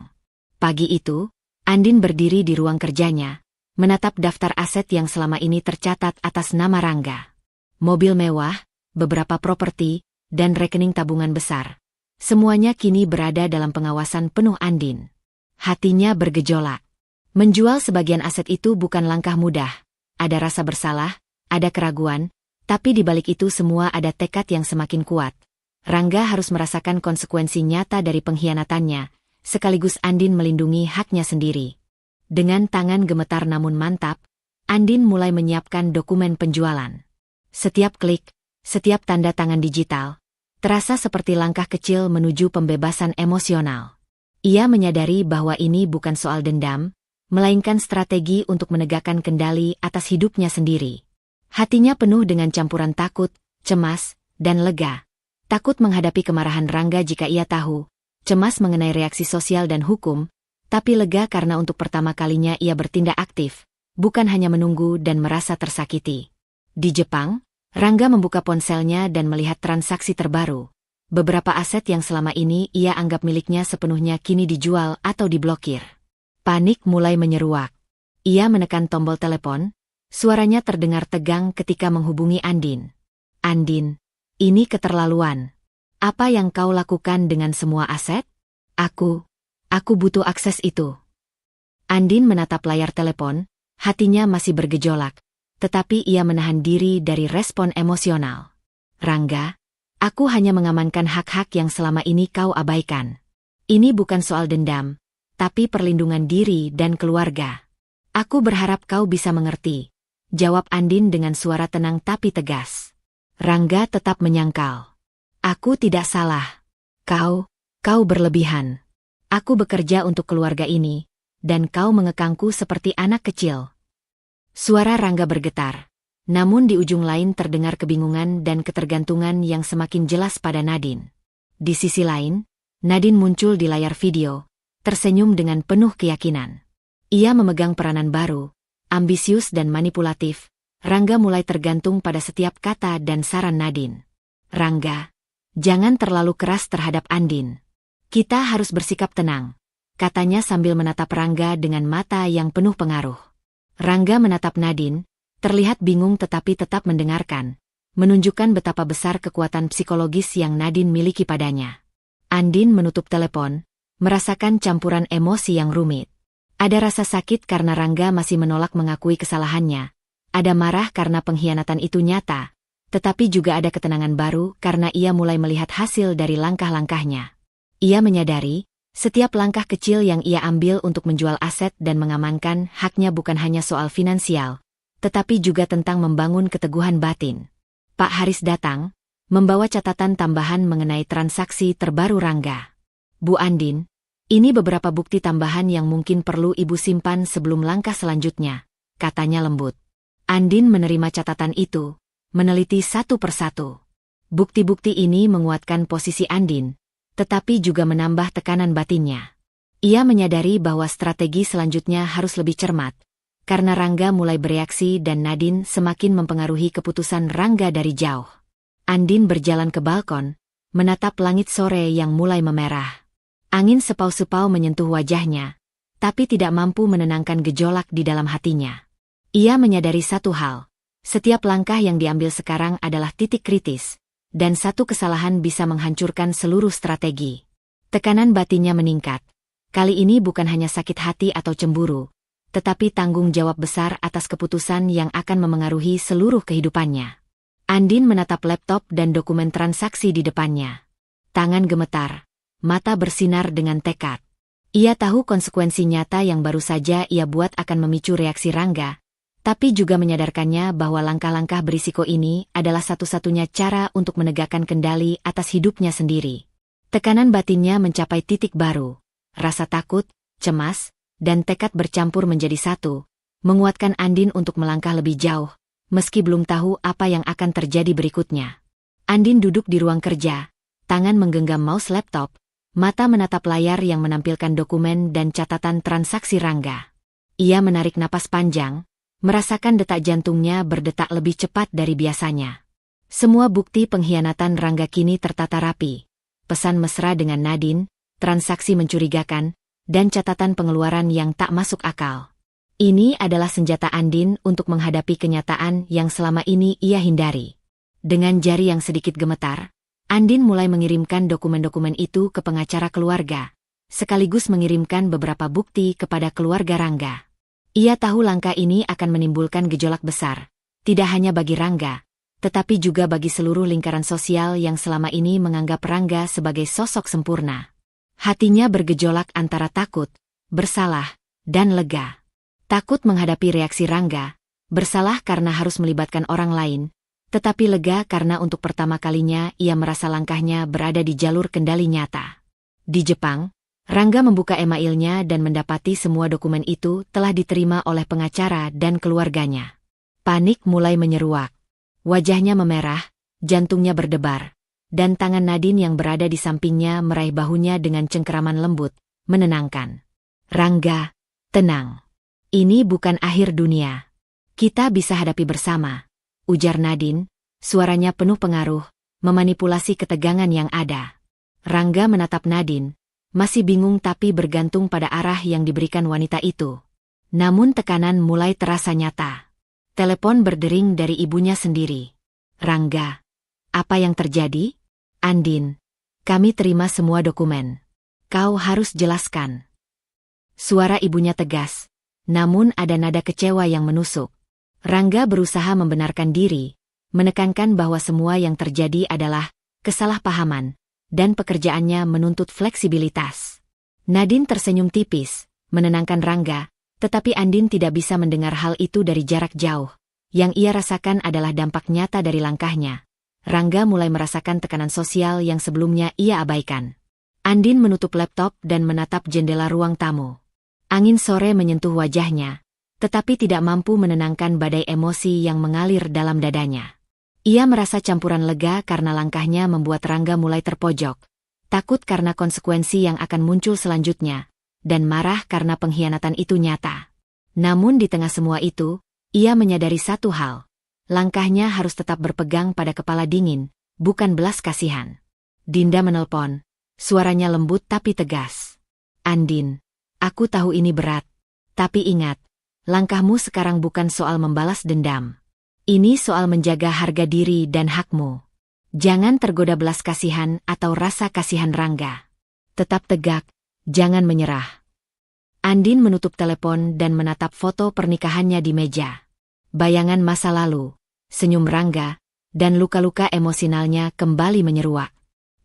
Pagi itu, Andin berdiri di ruang kerjanya, menatap daftar aset yang selama ini tercatat atas nama Rangga. Mobil mewah, beberapa properti, dan rekening tabungan besar. Semuanya kini berada dalam pengawasan penuh Andin. Hatinya bergejolak. Menjual sebagian aset itu bukan langkah mudah. Ada rasa bersalah, ada keraguan, tapi di balik itu semua ada tekad yang semakin kuat. Rangga harus merasakan konsekuensi nyata dari pengkhianatannya, sekaligus Andin melindungi haknya sendiri. Dengan tangan gemetar namun mantap, Andin mulai menyiapkan dokumen penjualan. Setiap klik, setiap tanda tangan digital, terasa seperti langkah kecil menuju pembebasan emosional. Ia menyadari bahwa ini bukan soal dendam, melainkan strategi untuk menegakkan kendali atas hidupnya sendiri. Hatinya penuh dengan campuran takut, cemas, dan lega. Takut menghadapi kemarahan Rangga jika ia tahu, cemas mengenai reaksi sosial dan hukum, tapi lega karena untuk pertama kalinya ia bertindak aktif, bukan hanya menunggu dan merasa tersakiti. Di Jepang, Rangga membuka ponselnya dan melihat transaksi terbaru. Beberapa aset yang selama ini ia anggap miliknya sepenuhnya kini dijual atau diblokir. Panik mulai menyeruak. Ia menekan tombol telepon, suaranya terdengar tegang ketika menghubungi Andin. Andin, ini keterlaluan. Apa yang kau lakukan dengan semua aset? Aku butuh akses itu. Andin menatap layar telepon, hatinya masih bergejolak, tetapi ia menahan diri dari respon emosional. Rangga, aku hanya mengamankan hak-hak yang selama ini kau abaikan. Ini bukan soal dendam, tapi perlindungan diri dan keluarga. Aku berharap kau bisa mengerti, jawab Andin dengan suara tenang tapi tegas. Rangga tetap menyangkal. Aku tidak salah. Kau Kau berlebihan. Aku bekerja untuk keluarga ini, dan kau mengekangku seperti anak kecil. Suara Rangga bergetar. Namun di ujung lain terdengar kebingungan dan ketergantungan yang semakin jelas pada Nadine. Di sisi lain, Nadine muncul di layar video, tersenyum dengan penuh keyakinan. Ia memegang peranan baru, ambisius dan manipulatif. Rangga mulai tergantung pada setiap kata dan saran Nadine. Rangga, jangan terlalu keras terhadap Andin. Kita harus bersikap tenang, katanya sambil menatap Rangga dengan mata yang penuh pengaruh. Rangga menatap Nadine, terlihat bingung tetapi tetap mendengarkan, menunjukkan betapa besar kekuatan psikologis yang Nadine miliki padanya. Andin menutup telepon, merasakan campuran emosi yang rumit. Ada rasa sakit karena Rangga masih menolak mengakui kesalahannya. Ada marah karena pengkhianatan itu nyata, tetapi juga ada ketenangan baru karena ia mulai melihat hasil dari langkah-langkahnya. Ia menyadari, setiap langkah kecil yang ia ambil untuk menjual aset dan mengamankan haknya bukan hanya soal finansial, tetapi juga tentang membangun keteguhan batin. Pak Haris datang, membawa catatan tambahan mengenai transaksi terbaru Rangga. Bu Andin, ini beberapa bukti tambahan yang mungkin perlu Ibu simpan sebelum langkah selanjutnya, katanya lembut. Andin menerima catatan itu, meneliti satu persatu. Bukti-bukti ini menguatkan posisi Andin, tetapi juga menambah tekanan batinnya. Ia menyadari bahwa strategi selanjutnya harus lebih cermat, karena Rangga mulai bereaksi dan Nadine semakin mempengaruhi keputusan Rangga dari jauh. Andin berjalan ke balkon, menatap langit sore yang mulai memerah. Angin sepau-sepau menyentuh wajahnya, tapi tidak mampu menenangkan gejolak di dalam hatinya. Ia menyadari satu hal, setiap langkah yang diambil sekarang adalah titik kritis, dan satu kesalahan bisa menghancurkan seluruh strategi. Tekanan batinnya meningkat. Kali ini bukan hanya sakit hati atau cemburu, tetapi tanggung jawab besar atas keputusan yang akan memengaruhi seluruh kehidupannya. Andin menatap laptop dan dokumen transaksi di depannya. Tangan gemetar, mata bersinar dengan tekad. Ia tahu konsekuensi nyata yang baru saja ia buat akan memicu reaksi Rangga, tapi juga menyadarkannya bahwa langkah-langkah berisiko ini adalah satu-satunya cara untuk menegakkan kendali atas hidupnya sendiri. Tekanan batinnya mencapai titik baru. Rasa takut, cemas, dan tekad bercampur menjadi satu, menguatkan Andin untuk melangkah lebih jauh, meski belum tahu apa yang akan terjadi berikutnya. Andin duduk di ruang kerja, tangan menggenggam mouse laptop, mata menatap layar yang menampilkan dokumen dan catatan transaksi Rangga. Ia menarik napas panjang, merasakan detak jantungnya berdetak lebih cepat dari biasanya. Semua bukti pengkhianatan Rangga kini tertata rapi. Pesan mesra dengan Nadine, transaksi mencurigakan, dan catatan pengeluaran yang tak masuk akal. Ini adalah senjata Andin untuk menghadapi kenyataan yang selama ini ia hindari. Dengan jari yang sedikit gemetar, Andin mulai mengirimkan dokumen-dokumen itu ke pengacara keluarga, sekaligus mengirimkan beberapa bukti kepada keluarga Rangga. Ia tahu langkah ini akan menimbulkan gejolak besar, tidak hanya bagi Rangga, tetapi juga bagi seluruh lingkaran sosial yang selama ini menganggap Rangga sebagai sosok sempurna. Hatinya bergejolak antara takut, bersalah, dan lega. Takut menghadapi reaksi Rangga, bersalah karena harus melibatkan orang lain, tetapi lega karena untuk pertama kalinya ia merasa langkahnya berada di jalur kendali nyata. Di Jepang, Rangga membuka emailnya dan mendapati semua dokumen itu telah diterima oleh pengacara dan keluarganya. Panik mulai menyeruak. Wajahnya memerah, jantungnya berdebar, dan tangan Nadine yang berada di sampingnya meraih bahunya dengan cengkeraman lembut, menenangkan. Rangga, tenang. Ini bukan akhir dunia. Kita bisa hadapi bersama, ujar Nadine, suaranya penuh pengaruh, memanipulasi ketegangan yang ada. Rangga menatap Nadine, masih bingung tapi bergantung pada arah yang diberikan wanita itu. Namun tekanan mulai terasa nyata. Telepon berdering dari ibunya sendiri. Rangga, apa yang terjadi? Andin, kami terima semua dokumen. Kau harus jelaskan. Suara ibunya tegas, namun ada nada kecewa yang menusuk. Rangga berusaha membenarkan diri, menekankan bahwa semua yang terjadi adalah kesalahpahaman, dan pekerjaannya menuntut fleksibilitas. Nadine tersenyum tipis, menenangkan Rangga, tetapi Andin tidak bisa mendengar hal itu dari jarak jauh. Yang ia rasakan adalah dampak nyata dari langkahnya. Rangga mulai merasakan tekanan sosial yang sebelumnya ia abaikan. Andin menutup laptop dan menatap jendela ruang tamu. Angin sore menyentuh wajahnya, tetapi tidak mampu menenangkan badai emosi yang mengalir dalam dadanya. Ia merasa campuran lega karena langkahnya membuat Rangga mulai terpojok, takut karena konsekuensi yang akan muncul selanjutnya, dan marah karena pengkhianatan itu nyata. Namun di tengah semua itu, ia menyadari satu hal. Langkahnya harus tetap berpegang pada kepala dingin, bukan belas kasihan. Dinda menelpon. Suaranya lembut tapi tegas. Andin, aku tahu ini berat. Tapi ingat, langkahmu sekarang bukan soal membalas dendam. Ini soal menjaga harga diri dan hakmu. Jangan tergoda belas kasihan atau rasa kasihan Rangga. Tetap tegak, jangan menyerah. Andin menutup telepon dan menatap foto pernikahannya di meja. Bayangan masa lalu, senyum Rangga, dan luka-luka emosionalnya kembali menyeruak.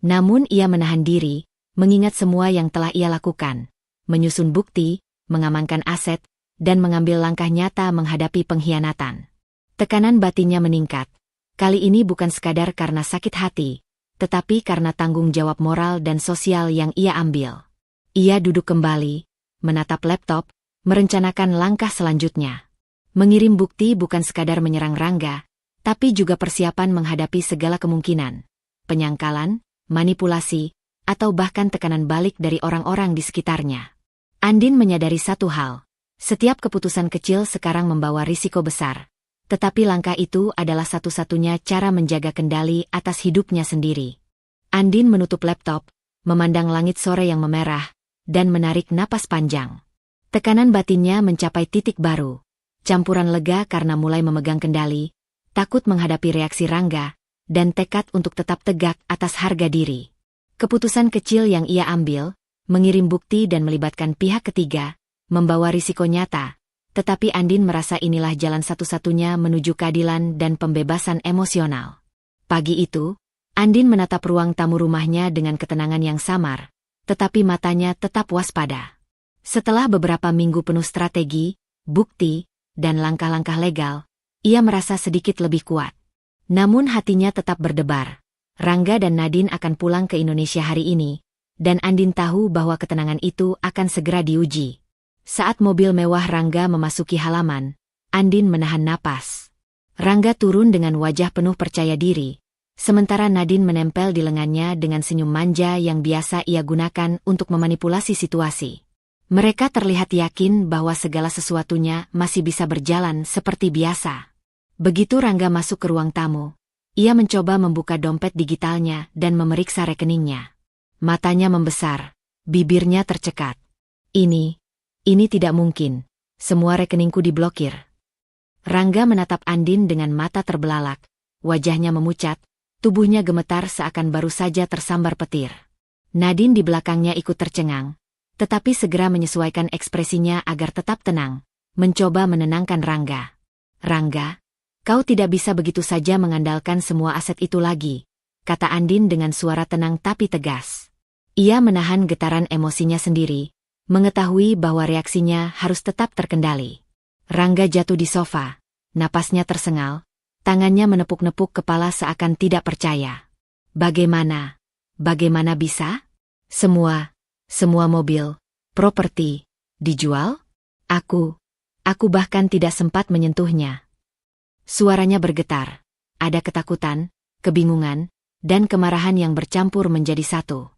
Namun ia menahan diri, mengingat semua yang telah ia lakukan, menyusun bukti, mengamankan aset, dan mengambil langkah nyata menghadapi pengkhianatan. Tekanan batinnya meningkat. Kali ini bukan sekadar karena sakit hati, tetapi karena tanggung jawab moral dan sosial yang ia ambil. Ia duduk kembali, menatap laptop, merencanakan langkah selanjutnya. Mengirim bukti bukan sekadar menyerang Rangga, tapi juga persiapan menghadapi segala kemungkinan. Penyangkalan, manipulasi, atau bahkan tekanan balik dari orang-orang di sekitarnya. Andin menyadari satu hal. Setiap keputusan kecil sekarang membawa risiko besar. Tetapi langkah itu adalah satu-satunya cara menjaga kendali atas hidupnya sendiri. Andin menutup laptop, memandang langit sore yang memerah, dan menarik napas panjang. Tekanan batinnya mencapai titik baru. Campuran lega karena mulai memegang kendali, takut menghadapi reaksi Rangga, dan tekad untuk tetap tegak atas harga diri. Keputusan kecil yang ia ambil, mengirim bukti dan melibatkan pihak ketiga, membawa risiko nyata, tetapi Andin merasa inilah jalan satu-satunya menuju keadilan dan pembebasan emosional. Pagi itu, Andin menatap ruang tamu rumahnya dengan ketenangan yang samar, tetapi matanya tetap waspada. Setelah beberapa minggu penuh strategi, bukti, dan langkah-langkah legal, ia merasa sedikit lebih kuat. Namun hatinya tetap berdebar. Rangga dan Nadine akan pulang ke Indonesia hari ini, dan Andin tahu bahwa ketenangan itu akan segera diuji. Saat mobil mewah Rangga memasuki halaman, Andin menahan napas. Rangga turun dengan wajah penuh percaya diri, sementara Nadine menempel di lengannya dengan senyum manja yang biasa ia gunakan untuk memanipulasi situasi. Mereka terlihat yakin bahwa segala sesuatunya masih bisa berjalan seperti biasa. Begitu Rangga masuk ke ruang tamu, ia mencoba membuka dompet digitalnya dan memeriksa rekeningnya. Matanya membesar, bibirnya tercekat. Ini tidak mungkin. Semua rekeningku diblokir. Rangga menatap Andin dengan mata terbelalak, wajahnya memucat, tubuhnya gemetar seakan baru saja tersambar petir. Nadine di belakangnya ikut tercengang, tetapi segera menyesuaikan ekspresinya agar tetap tenang, mencoba menenangkan Rangga. Rangga, kau tidak bisa begitu saja mengandalkan semua aset itu lagi, kata Andin dengan suara tenang tapi tegas. Ia menahan getaran emosinya sendiri, mengetahui bahwa reaksinya harus tetap terkendali. Rangga jatuh di sofa, napasnya tersengal, tangannya menepuk-nepuk kepala seakan tidak percaya. Bagaimana bisa? Semua mobil, properti, dijual? Aku bahkan tidak sempat menyentuhnya. Suaranya bergetar. Ada ketakutan, kebingungan, dan kemarahan yang bercampur menjadi satu.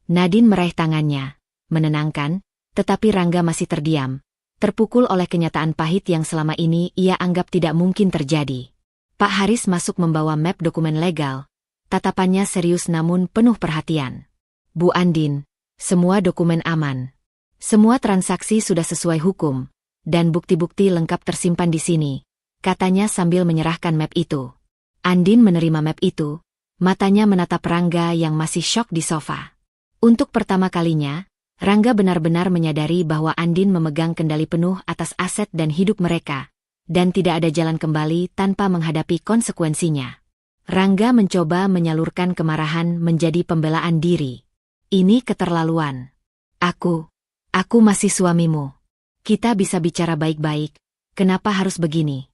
Nadine meraih tangannya, menenangkan, tetapi Rangga masih terdiam, terpukul oleh kenyataan pahit yang selama ini ia anggap tidak mungkin terjadi. Pak Haris masuk membawa map dokumen legal, tatapannya serius namun penuh perhatian. Bu Andin, semua dokumen aman. Semua transaksi sudah sesuai hukum, dan bukti-bukti lengkap tersimpan di sini, katanya sambil menyerahkan map itu. Andin menerima map itu, matanya menatap Rangga yang masih syok di sofa. Untuk pertama kalinya, Rangga benar-benar menyadari bahwa Andin memegang kendali penuh atas aset dan hidup mereka, dan tidak ada jalan kembali tanpa menghadapi konsekuensinya. Rangga mencoba menyalurkan kemarahan menjadi pembelaan diri. Ini keterlaluan. Aku masih suamimu. Kita bisa bicara baik-baik, kenapa harus begini?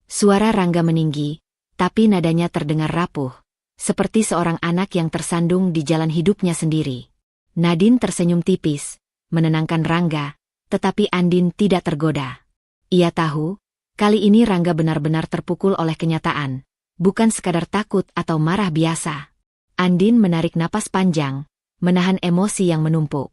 Suara Rangga meninggi, tapi nadanya terdengar rapuh, seperti seorang anak yang tersandung di jalan hidupnya sendiri. Nadine tersenyum tipis, menenangkan Rangga, tetapi Andin tidak tergoda. Ia tahu, kali ini Rangga benar-benar terpukul oleh kenyataan, bukan sekadar takut atau marah biasa. Andin menarik napas panjang, menahan emosi yang menumpuk.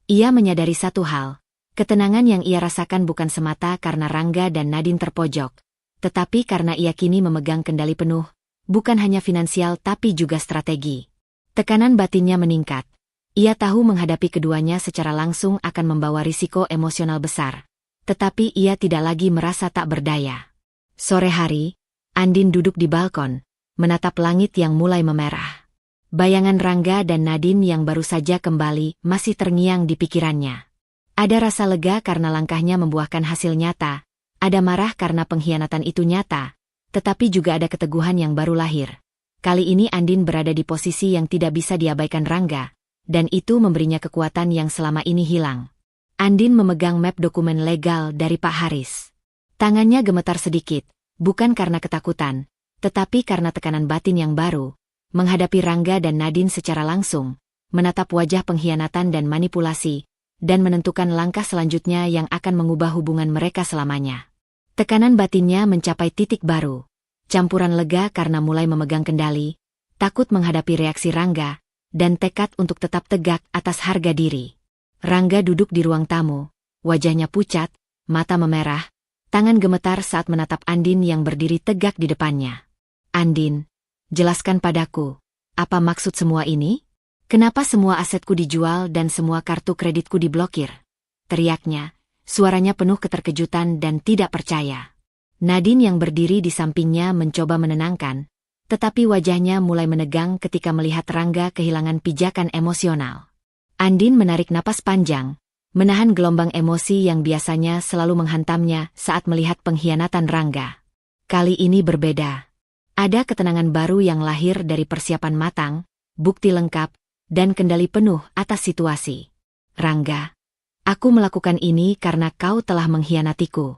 Ia menyadari satu hal, ketenangan yang ia rasakan bukan semata karena Rangga dan Nadine terpojok, tetapi karena ia kini memegang kendali penuh, bukan hanya finansial tapi juga strategi. Tekanan batinnya meningkat. Ia tahu menghadapi keduanya secara langsung akan membawa risiko emosional besar. Tetapi ia tidak lagi merasa tak berdaya. Sore hari, Andin duduk di balkon, menatap langit yang mulai memerah. Bayangan Rangga dan Nadine yang baru saja kembali masih terngiang di pikirannya. Ada rasa lega karena langkahnya membuahkan hasil nyata, ada marah karena pengkhianatan itu nyata, tetapi juga ada keteguhan yang baru lahir. Kali ini Andin berada di posisi yang tidak bisa diabaikan Rangga, dan itu memberinya kekuatan yang selama ini hilang. Andin memegang map dokumen legal dari Pak Haris. Tangannya gemetar sedikit, bukan karena ketakutan, tetapi karena tekanan batin yang baru, menghadapi Rangga dan Nadine secara langsung, menatap wajah pengkhianatan dan manipulasi, dan menentukan langkah selanjutnya yang akan mengubah hubungan mereka selamanya. Tekanan batinnya mencapai titik baru, campuran lega karena mulai memegang kendali, takut menghadapi reaksi Rangga, dan tekad untuk tetap tegak atas harga diri. Rangga duduk di ruang tamu, wajahnya pucat, mata memerah, tangan gemetar saat menatap Andin yang berdiri tegak di depannya. Andin, jelaskan padaku, apa maksud semua ini? Kenapa semua asetku dijual dan semua kartu kreditku diblokir? Teriaknya, suaranya penuh keterkejutan dan tidak percaya. Nadine yang berdiri di sampingnya mencoba menenangkan, tetapi wajahnya mulai menegang ketika melihat Rangga kehilangan pijakan emosional. Andin menarik napas panjang, menahan gelombang emosi yang biasanya selalu menghantamnya saat melihat pengkhianatan Rangga. Kali ini berbeda. Ada ketenangan baru yang lahir dari persiapan matang, bukti lengkap, dan kendali penuh atas situasi. Rangga, aku melakukan ini karena kau telah mengkhianatiku.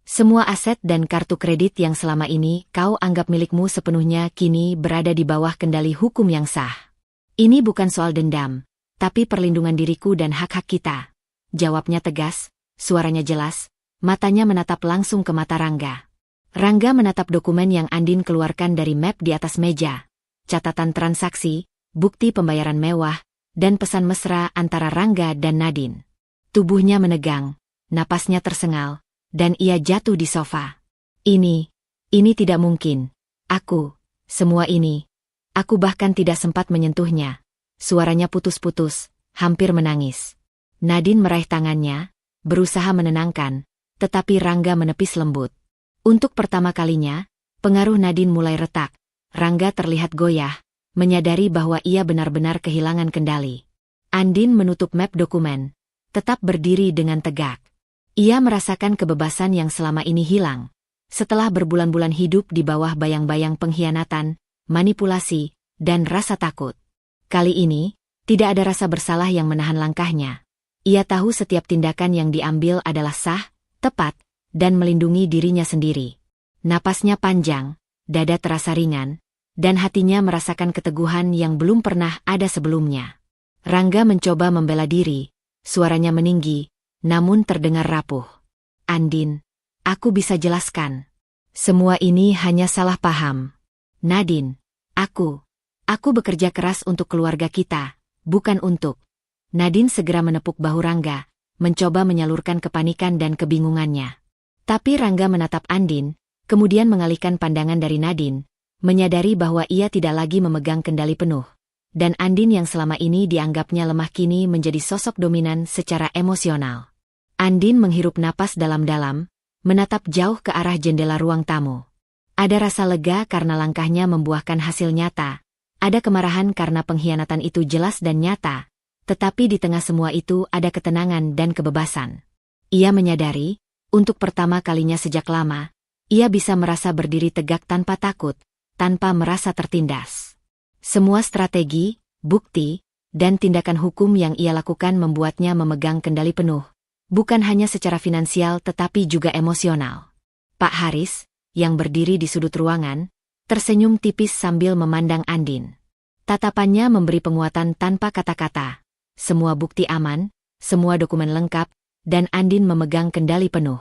Semua aset dan kartu kredit yang selama ini kau anggap milikmu sepenuhnya kini berada di bawah kendali hukum yang sah. Ini bukan soal dendam, tapi perlindungan diriku dan hak-hak kita. Jawabnya tegas, suaranya jelas, matanya menatap langsung ke mata Rangga. Rangga menatap dokumen yang Andin keluarkan dari map di atas meja. Catatan transaksi, bukti pembayaran mewah, dan pesan mesra antara Rangga dan Nadine. Tubuhnya menegang, napasnya tersengal, dan ia jatuh di sofa. Ini tidak mungkin. Semua ini. Aku bahkan tidak sempat menyentuhnya. Suaranya putus-putus, hampir menangis. Nadine meraih tangannya, berusaha menenangkan, tetapi Rangga menepis lembut. Untuk pertama kalinya, pengaruh Nadine mulai retak. Rangga terlihat goyah, menyadari bahwa ia benar-benar kehilangan kendali. Andin menutup map dokumen, tetap berdiri dengan tegak. Ia merasakan kebebasan yang selama ini hilang. Setelah berbulan-bulan hidup di bawah bayang-bayang pengkhianatan, manipulasi, dan rasa takut. Kali ini, tidak ada rasa bersalah yang menahan langkahnya. Ia tahu setiap tindakan yang diambil adalah sah, tepat, dan melindungi dirinya sendiri. Napasnya panjang, dada terasa ringan, dan hatinya merasakan keteguhan yang belum pernah ada sebelumnya. Rangga mencoba membela diri, suaranya meninggi, namun terdengar rapuh. Andin, aku bisa jelaskan. Semua ini hanya salah paham. Nadine, aku bekerja keras untuk keluarga kita, bukan untuk. Nadine segera menepuk bahu Rangga, mencoba menyalurkan kepanikan dan kebingungannya. Tapi Rangga menatap Andin, kemudian mengalihkan pandangan dari Nadine, menyadari bahwa ia tidak lagi memegang kendali penuh. Dan Andin yang selama ini dianggapnya lemah kini menjadi sosok dominan secara emosional. Andin menghirup napas dalam-dalam, menatap jauh ke arah jendela ruang tamu. Ada rasa lega karena langkahnya membuahkan hasil nyata, ada kemarahan karena pengkhianatan itu jelas dan nyata, tetapi di tengah semua itu ada ketenangan dan kebebasan. Ia menyadari, untuk pertama kalinya sejak lama, ia bisa merasa berdiri tegak tanpa takut, tanpa merasa tertindas. Semua strategi, bukti, dan tindakan hukum yang ia lakukan membuatnya memegang kendali penuh. Bukan hanya secara finansial tetapi juga emosional. Pak Haris, yang berdiri di sudut ruangan, tersenyum tipis sambil memandang Andin. Tatapannya memberi penguatan tanpa kata-kata. semua bukti aman, semua dokumen lengkap, dan Andin memegang kendali penuh.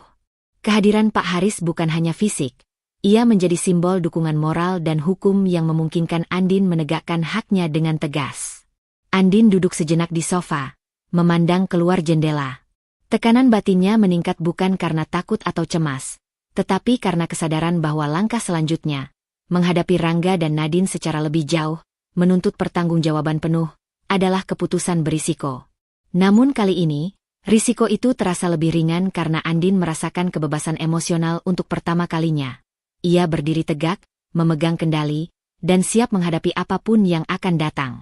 Kehadiran Pak Haris bukan hanya fisik, ia menjadi simbol dukungan moral dan hukum yang memungkinkan Andin menegakkan haknya dengan tegas. Andin duduk sejenak di sofa, memandang keluar jendela. Tekanan batinnya meningkat bukan karena takut atau cemas, tetapi karena kesadaran bahwa langkah selanjutnya, menghadapi Rangga dan Nadine secara lebih jauh, menuntut pertanggungjawaban penuh, adalah keputusan berisiko. Namun kali ini, risiko itu terasa lebih ringan karena Andin merasakan kebebasan emosional untuk pertama kalinya. Ia berdiri tegak, memegang kendali, dan siap menghadapi apapun yang akan datang.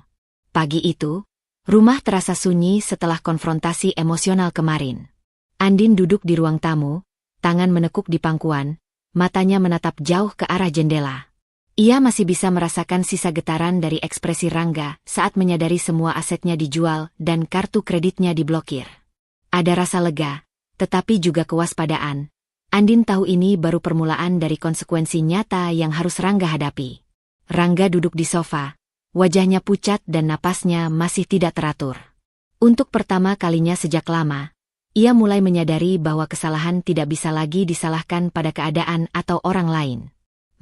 Pagi itu, rumah terasa sunyi setelah konfrontasi emosional kemarin. Andin duduk di ruang tamu, tangan menekuk di pangkuan, matanya menatap jauh ke arah jendela. Ia masih bisa merasakan sisa getaran dari ekspresi Rangga saat menyadari semua asetnya dijual dan kartu kreditnya diblokir. Ada rasa lega, tetapi juga kewaspadaan. Andin tahu ini baru permulaan dari konsekuensi nyata yang harus Rangga hadapi. Rangga duduk di sofa, wajahnya pucat dan napasnya masih tidak teratur. Untuk pertama kalinya sejak lama, ia mulai menyadari bahwa kesalahan tidak bisa lagi disalahkan pada keadaan atau orang lain.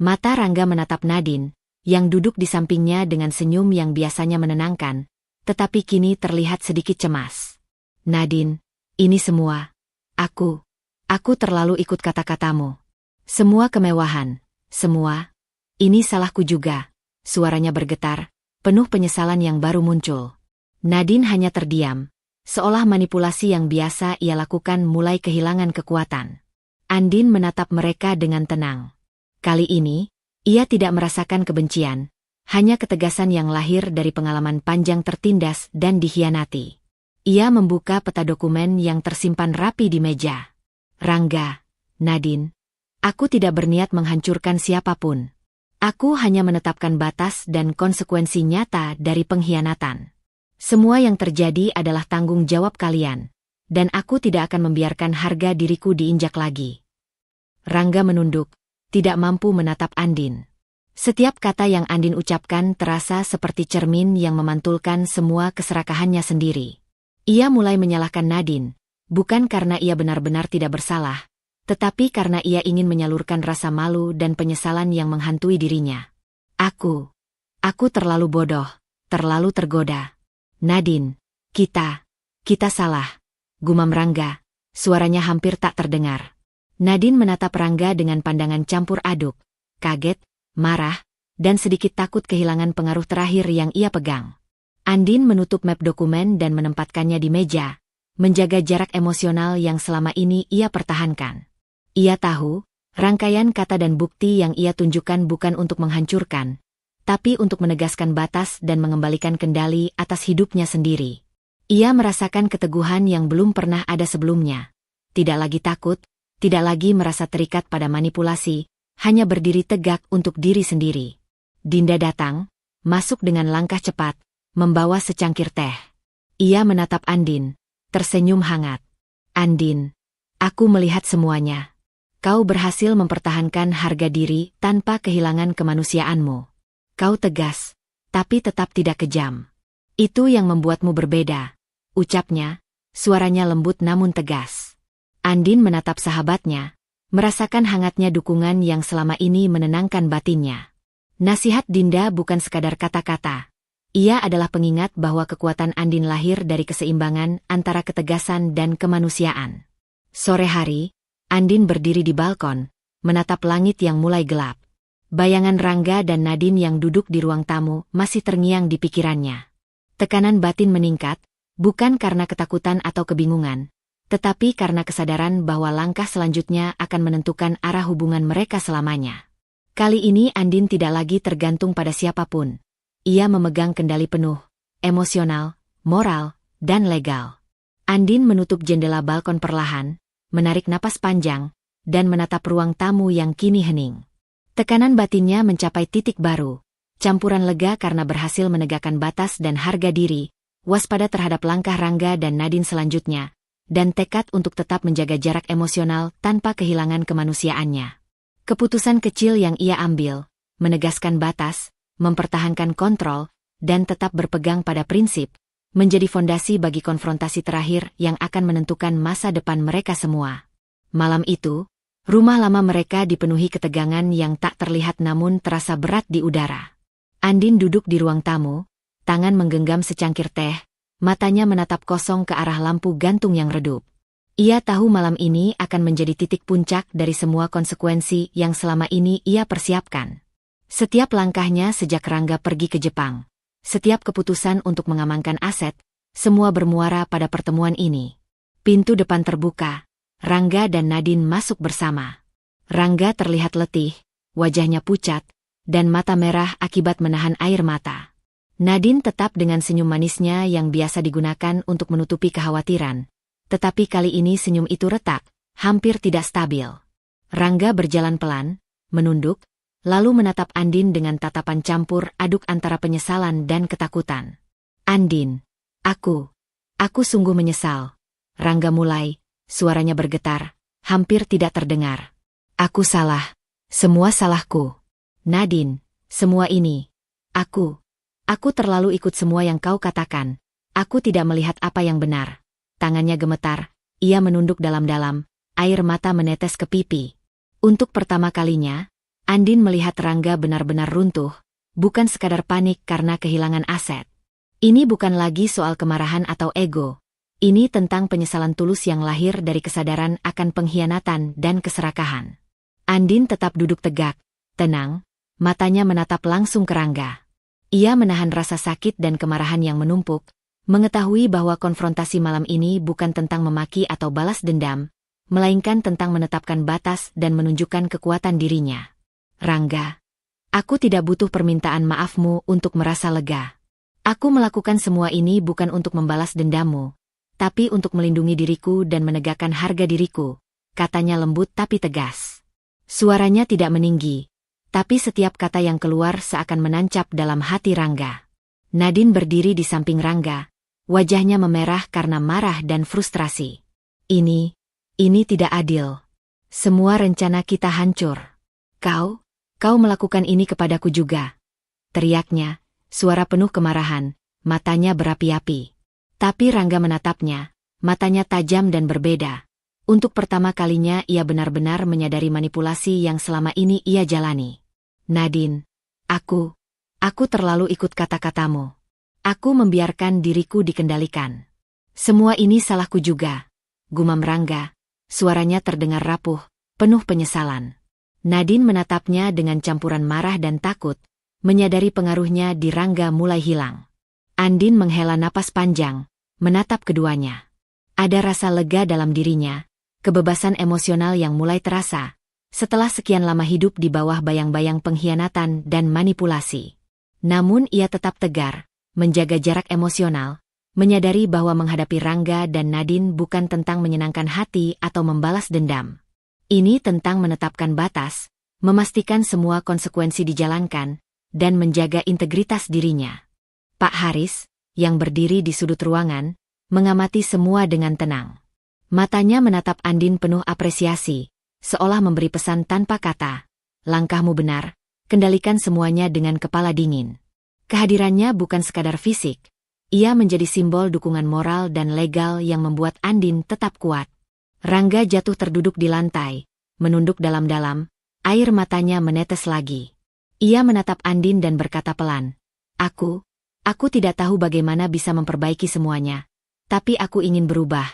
Mata Rangga menatap Nadine, yang duduk di sampingnya dengan senyum yang biasanya menenangkan, tetapi kini terlihat sedikit cemas. Nadine, ini semua. Aku terlalu ikut kata-katamu. Semua kemewahan, semua. Ini salahku juga. Suaranya bergetar, penuh penyesalan yang baru muncul. Nadine hanya terdiam, seolah manipulasi yang biasa ia lakukan mulai kehilangan kekuatan. Andin menatap mereka dengan tenang. Kali ini, ia tidak merasakan kebencian, hanya ketegasan yang lahir dari pengalaman panjang tertindas dan dikhianati. Ia membuka peta dokumen yang tersimpan rapi di meja. Rangga, Nadine, aku tidak berniat menghancurkan siapapun. Aku hanya menetapkan batas dan konsekuensi nyata dari pengkhianatan. Semua yang terjadi adalah tanggung jawab kalian, dan aku tidak akan membiarkan harga diriku diinjak lagi. Rangga menunduk, tidak mampu menatap Andin. Setiap kata yang Andin ucapkan terasa seperti cermin yang memantulkan semua keserakahannya sendiri. Ia mulai menyalahkan Nadine, bukan karena ia benar-benar tidak bersalah, tetapi karena ia ingin menyalurkan rasa malu dan penyesalan yang menghantui dirinya. Aku terlalu bodoh, terlalu tergoda. Nadine, kita salah, gumam Rangga, suaranya hampir tak terdengar. Nadine menatap Rangga dengan pandangan campur aduk, kaget, marah, dan sedikit takut kehilangan pengaruh terakhir yang ia pegang. Andin menutup map dokumen dan menempatkannya di meja, menjaga jarak emosional yang selama ini ia pertahankan. Ia tahu, rangkaian kata dan bukti yang ia tunjukkan bukan untuk menghancurkan, tapi untuk menegaskan batas dan mengembalikan kendali atas hidupnya sendiri. Ia merasakan keteguhan yang belum pernah ada sebelumnya. Tidak lagi takut, tidak lagi merasa terikat pada manipulasi, hanya berdiri tegak untuk diri sendiri. Dinda datang, masuk dengan langkah cepat, membawa secangkir teh. Ia menatap Andin, tersenyum hangat. Andin, aku melihat semuanya. Kau berhasil mempertahankan harga diri tanpa kehilangan kemanusiaanmu. Kau tegas, tapi tetap tidak kejam. Itu yang membuatmu berbeda, ucapnya, suaranya lembut namun tegas. Andin menatap sahabatnya, merasakan hangatnya dukungan yang selama ini menenangkan batinnya. Nasihat Dinda bukan sekadar kata-kata. Ia adalah pengingat bahwa kekuatan Andin lahir dari keseimbangan antara ketegasan dan kemanusiaan. Sore hari, Andin berdiri di balkon, menatap langit yang mulai gelap. Bayangan Rangga dan Nadine yang duduk di ruang tamu masih terngiang di pikirannya. Tekanan batin meningkat, bukan karena ketakutan atau kebingungan, tetapi karena kesadaran bahwa langkah selanjutnya akan menentukan arah hubungan mereka selamanya. Kali ini Andin tidak lagi tergantung pada siapapun. Ia memegang kendali penuh, emosional, moral, dan legal. Andin menutup jendela balkon perlahan, menarik napas panjang, dan menatap ruang tamu yang kini hening. Tekanan batinnya mencapai titik baru, campuran lega karena berhasil menegakkan batas dan harga diri, waspada terhadap langkah Rangga dan Nadine selanjutnya, dan tekad untuk tetap menjaga jarak emosional tanpa kehilangan kemanusiaannya. Keputusan kecil yang ia ambil, menegaskan batas, mempertahankan kontrol, dan tetap berpegang pada prinsip, menjadi fondasi bagi konfrontasi terakhir yang akan menentukan masa depan mereka semua. Malam itu, rumah lama mereka dipenuhi ketegangan yang tak terlihat namun terasa berat di udara. Andin duduk di ruang tamu, tangan menggenggam secangkir teh, matanya menatap kosong ke arah lampu gantung yang redup. Ia tahu malam ini akan menjadi titik puncak dari semua konsekuensi yang selama ini ia persiapkan. Setiap langkahnya sejak Rangga pergi ke Jepang, setiap keputusan untuk mengamankan aset, semua bermuara pada pertemuan ini. Pintu depan terbuka, Rangga dan Nadine masuk bersama. Rangga terlihat letih, wajahnya pucat, dan mata merah akibat menahan air mata. Nadine tetap dengan senyum manisnya yang biasa digunakan untuk menutupi kekhawatiran. Tetapi kali ini senyum itu retak, hampir tidak stabil. Rangga berjalan pelan, menunduk, lalu menatap Andin dengan tatapan campur aduk antara penyesalan dan ketakutan. Andin, aku sungguh menyesal. Rangga mulai, suaranya bergetar, hampir tidak terdengar. Aku salah, semua salahku. Nadine, semua ini, aku terlalu ikut semua yang kau katakan. Aku tidak melihat apa yang benar. Tangannya gemetar, ia menunduk dalam-dalam, air mata menetes ke pipi. Untuk pertama kalinya, Andin melihat Rangga benar-benar runtuh, bukan sekadar panik karena kehilangan aset. Ini bukan lagi soal kemarahan atau ego. Ini tentang penyesalan tulus yang lahir dari kesadaran akan pengkhianatan dan keserakahan. Andin tetap duduk tegak, tenang, matanya menatap langsung ke Rangga. Ia menahan rasa sakit dan kemarahan yang menumpuk, mengetahui bahwa konfrontasi malam ini bukan tentang memaki atau balas dendam, melainkan tentang menetapkan batas dan menunjukkan kekuatan dirinya. Rangga, aku tidak butuh permintaan maafmu untuk merasa lega. Aku melakukan semua ini bukan untuk membalas dendammu, tapi untuk melindungi diriku dan menegakkan harga diriku, katanya lembut tapi tegas. Suaranya tidak meninggi, tapi setiap kata yang keluar seakan menancap dalam hati Rangga. Nadine berdiri di samping Rangga, wajahnya memerah karena marah dan frustrasi. Ini tidak adil. Semua rencana kita hancur. Kau melakukan ini kepadaku juga. Teriaknya, suara penuh kemarahan, matanya berapi-api. Tapi Rangga menatapnya, matanya tajam dan berbeda. Untuk pertama kalinya ia benar-benar menyadari manipulasi yang selama ini ia jalani. Nadine, aku terlalu ikut kata-katamu. Aku membiarkan diriku dikendalikan. Semua ini salahku juga, gumam Rangga, suaranya terdengar rapuh, penuh penyesalan. Nadine menatapnya dengan campuran marah dan takut, menyadari pengaruhnya di Rangga mulai hilang. Andin menghela napas panjang, menatap keduanya. Ada rasa lega dalam dirinya, kebebasan emosional yang mulai terasa, setelah sekian lama hidup di bawah bayang-bayang pengkhianatan dan manipulasi. Namun ia tetap tegar, menjaga jarak emosional, menyadari bahwa menghadapi Rangga dan Nadine bukan tentang menyenangkan hati atau membalas dendam. Ini tentang menetapkan batas, memastikan semua konsekuensi dijalankan, dan menjaga integritas dirinya. Pak Haris, yang berdiri di sudut ruangan, mengamati semua dengan tenang. Matanya menatap Andin penuh apresiasi, seolah memberi pesan tanpa kata. Langkahmu benar, kendalikan semuanya dengan kepala dingin. Kehadirannya bukan sekadar fisik, ia menjadi simbol dukungan moral dan legal yang membuat Andin tetap kuat. Rangga jatuh terduduk di lantai, menunduk dalam-dalam, air matanya menetes lagi. Ia menatap Andin dan berkata pelan, Aku tidak tahu bagaimana bisa memperbaiki semuanya, tapi aku ingin berubah.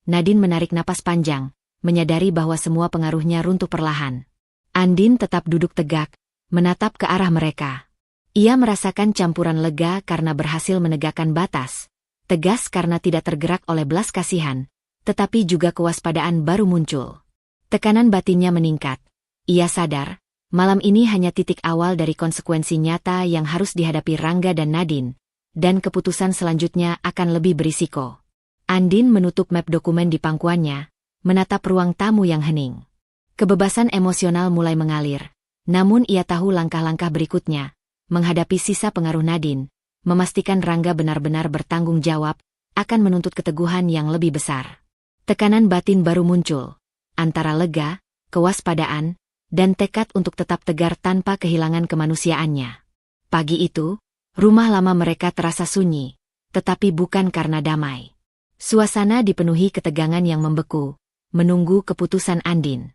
Nadine menarik napas panjang, menyadari bahwa semua pengaruhnya runtuh perlahan. Andin tetap duduk tegak, menatap ke arah mereka. Ia merasakan campuran lega karena berhasil menegakkan batas, tegas karena tidak tergerak oleh belas kasihan, tetapi juga kewaspadaan baru muncul. Tekanan batinnya meningkat. Ia sadar, malam ini hanya titik awal dari konsekuensi nyata yang harus dihadapi Rangga dan Nadine, dan keputusan selanjutnya akan lebih berisiko. Andin menutup map dokumen di pangkuannya, menatap ruang tamu yang hening. Kebebasan emosional mulai mengalir, namun ia tahu langkah-langkah berikutnya, menghadapi sisa pengaruh Nadine, memastikan Rangga benar-benar bertanggung jawab, akan menuntut keteguhan yang lebih besar. Tekanan batin baru muncul, antara lega, kewaspadaan, dan tekad untuk tetap tegar tanpa kehilangan kemanusiaannya. Pagi itu, rumah lama mereka terasa sunyi, tetapi bukan karena damai. Suasana dipenuhi ketegangan yang membeku, menunggu keputusan Andin.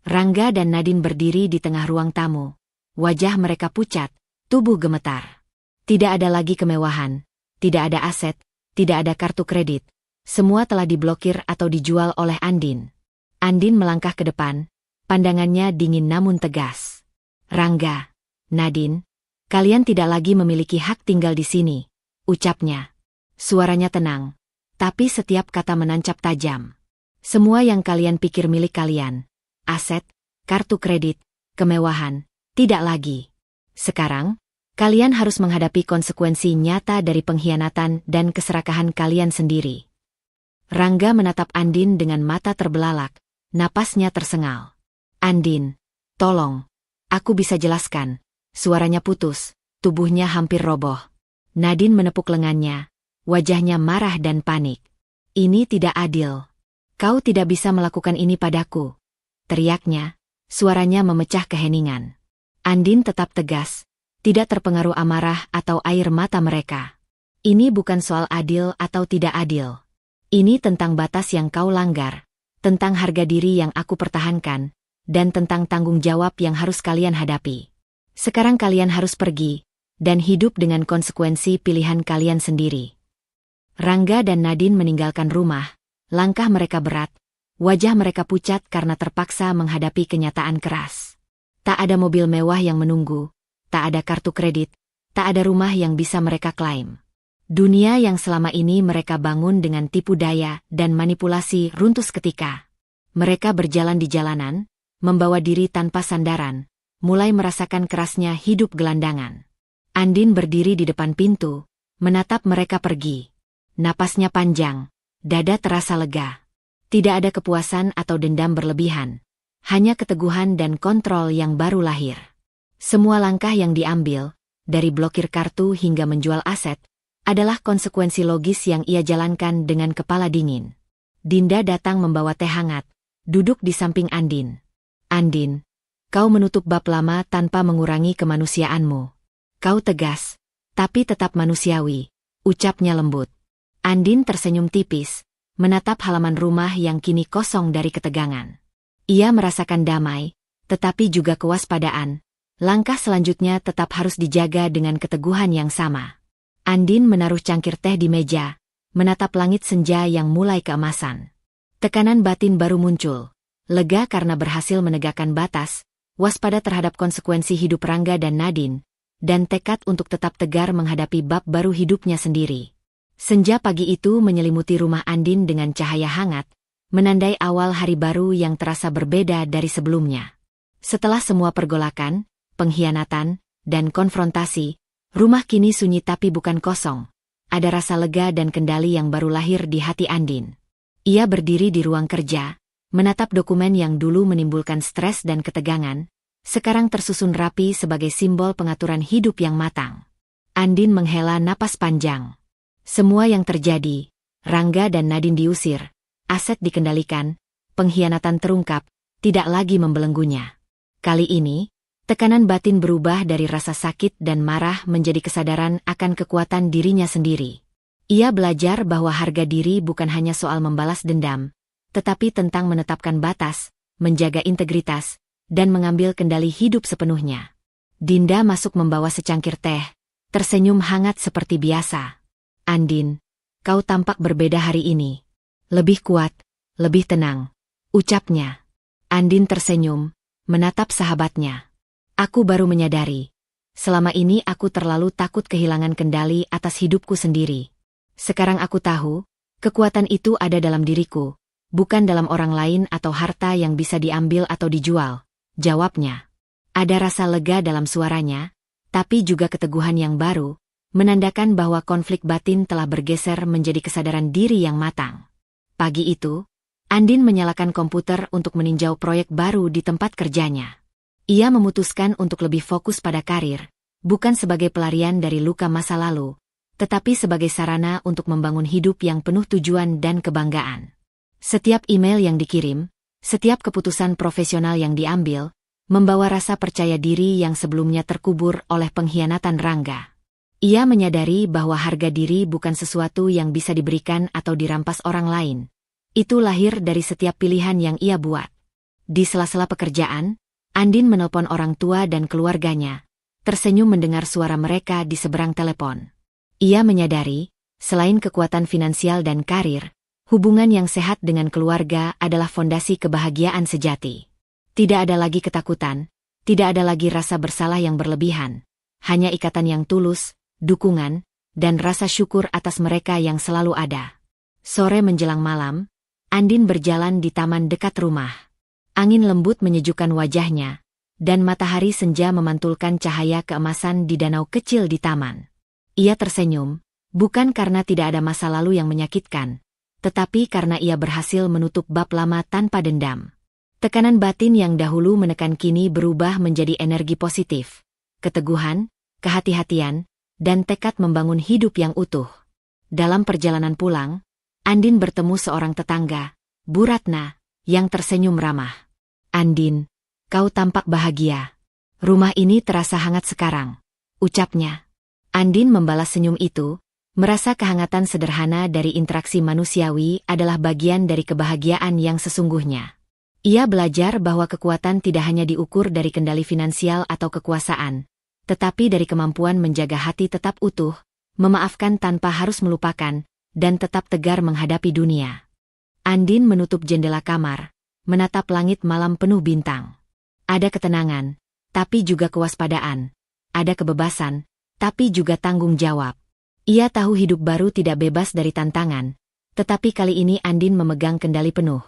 Rangga dan Nadine berdiri di tengah ruang tamu. Wajah mereka pucat, tubuh gemetar. Tidak ada lagi kemewahan, tidak ada aset, tidak ada kartu kredit. Semua telah diblokir atau dijual oleh Andin. Andin melangkah ke depan, pandangannya dingin namun tegas. Rangga, Nadine, kalian tidak lagi memiliki hak tinggal di sini, ucapnya. Suaranya tenang, tapi setiap kata menancap tajam. Semua yang kalian pikir milik kalian, aset, kartu kredit, kemewahan, tidak lagi. Sekarang, kalian harus menghadapi konsekuensi nyata dari pengkhianatan dan keserakahan kalian sendiri. Rangga menatap Andin dengan mata terbelalak, napasnya tersengal. Andin, tolong, aku bisa jelaskan. Suaranya putus, tubuhnya hampir roboh. Nadine menepuk lengannya, wajahnya marah dan panik. Ini tidak adil. Kau tidak bisa melakukan ini padaku. Teriaknya, suaranya memecah keheningan. Andin tetap tegas, tidak terpengaruh amarah atau air mata mereka. Ini bukan soal adil atau tidak adil. Ini tentang batas yang kau langgar, tentang harga diri yang aku pertahankan, dan tentang tanggung jawab yang harus kalian hadapi. Sekarang kalian harus pergi, dan hidup dengan konsekuensi pilihan kalian sendiri. Rangga dan Nadine meninggalkan rumah, langkah mereka berat, wajah mereka pucat karena terpaksa menghadapi kenyataan keras. Tak ada mobil mewah yang menunggu, tak ada kartu kredit, tak ada rumah yang bisa mereka klaim. Dunia yang selama ini mereka bangun dengan tipu daya dan manipulasi runtuh seketika. Mereka berjalan di jalanan, membawa diri tanpa sandaran, mulai merasakan kerasnya hidup gelandangan. Andin berdiri di depan pintu, menatap mereka pergi. Napasnya panjang, dada terasa lega. Tidak ada kepuasan atau dendam berlebihan, hanya keteguhan dan kontrol yang baru lahir. Semua langkah yang diambil, dari blokir kartu hingga menjual aset, adalah konsekuensi logis yang ia jalankan dengan kepala dingin. Dinda datang membawa teh hangat, duduk di samping Andin. Andin, kau menutup bab lama tanpa mengurangi kemanusiaanmu. Kau tegas, tapi tetap manusiawi, ucapnya lembut. Andin tersenyum tipis, menatap halaman rumah yang kini kosong dari ketegangan. Ia merasakan damai, tetapi juga kewaspadaan. Langkah selanjutnya tetap harus dijaga dengan keteguhan yang sama. Andin menaruh cangkir teh di meja, menatap langit senja yang mulai keemasan. Tekanan batin baru muncul, lega karena berhasil menegakkan batas, waspada terhadap konsekuensi hidup Rangga dan Nadine, dan tekad untuk tetap tegar menghadapi bab baru hidupnya sendiri. Senja pagi itu menyelimuti rumah Andin dengan cahaya hangat, menandai awal hari baru yang terasa berbeda dari sebelumnya. Setelah semua pergolakan, pengkhianatan, dan konfrontasi, rumah kini sunyi tapi bukan kosong. Ada rasa lega dan kendali yang baru lahir di hati Andin. Ia berdiri di ruang kerja, menatap dokumen yang dulu menimbulkan stres dan ketegangan, sekarang tersusun rapi sebagai simbol pengaturan hidup yang matang. Andin menghela napas panjang. Semua yang terjadi, Rangga dan Nadine diusir, aset dikendalikan, pengkhianatan terungkap, tidak lagi membelenggunya. Kali ini, tekanan batin berubah dari rasa sakit dan marah menjadi kesadaran akan kekuatan dirinya sendiri. Ia belajar bahwa harga diri bukan hanya soal membalas dendam, tetapi tentang menetapkan batas, menjaga integritas, dan mengambil kendali hidup sepenuhnya. Dinda masuk membawa secangkir teh, tersenyum hangat seperti biasa. Andin, kau tampak berbeda hari ini. Lebih kuat, lebih tenang, ucapnya. Andin tersenyum, menatap sahabatnya. Aku baru menyadari. Selama ini aku terlalu takut kehilangan kendali atas hidupku sendiri. Sekarang aku tahu, kekuatan itu ada dalam diriku, bukan dalam orang lain atau harta yang bisa diambil atau dijual, jawabnya. Ada rasa lega dalam suaranya, tapi juga keteguhan yang baru, menandakan bahwa konflik batin telah bergeser menjadi kesadaran diri yang matang. Pagi itu, Andin menyalakan komputer untuk meninjau proyek baru di tempat kerjanya. Ia memutuskan untuk lebih fokus pada karir, bukan sebagai pelarian dari luka masa lalu, tetapi sebagai sarana untuk membangun hidup yang penuh tujuan dan kebanggaan. Setiap email yang dikirim, setiap keputusan profesional yang diambil, membawa rasa percaya diri yang sebelumnya terkubur oleh pengkhianatan Rangga. Ia menyadari bahwa harga diri bukan sesuatu yang bisa diberikan atau dirampas orang lain. Itu lahir dari setiap pilihan yang ia buat. Di sela-sela pekerjaan, Andin menelpon orang tua dan keluarganya, tersenyum mendengar suara mereka di seberang telepon. Ia menyadari, selain kekuatan finansial dan karir, hubungan yang sehat dengan keluarga adalah fondasi kebahagiaan sejati. Tidak ada lagi ketakutan, tidak ada lagi rasa bersalah yang berlebihan, hanya ikatan yang tulus, dukungan, dan rasa syukur atas mereka yang selalu ada. Sore menjelang malam, Andin berjalan di taman dekat rumah. Angin lembut menyejukkan wajahnya, dan matahari senja memantulkan cahaya keemasan di danau kecil di taman. Ia tersenyum, bukan karena tidak ada masa lalu yang menyakitkan, tetapi karena ia berhasil menutup bab lama tanpa dendam. Tekanan batin yang dahulu menekan kini berubah menjadi energi positif, keteguhan, kehati-hatian, dan tekad membangun hidup yang utuh. Dalam perjalanan pulang, Andin bertemu seorang tetangga, Bu Ratna, yang tersenyum ramah. "Andin, kau tampak bahagia. Rumah ini terasa hangat sekarang," ucapnya. Andin membalas senyum itu, merasa kehangatan sederhana dari interaksi manusiawi adalah bagian dari kebahagiaan yang sesungguhnya. Ia belajar bahwa kekuatan tidak hanya diukur dari kendali finansial atau kekuasaan, tetapi dari kemampuan menjaga hati tetap utuh, memaafkan tanpa harus melupakan, dan tetap tegar menghadapi dunia. Andin menutup jendela kamar, menatap langit malam penuh bintang. Ada ketenangan, tapi juga kewaspadaan. Ada kebebasan, tapi juga tanggung jawab. Ia tahu hidup baru tidak bebas dari tantangan, tetapi kali ini Andin memegang kendali penuh.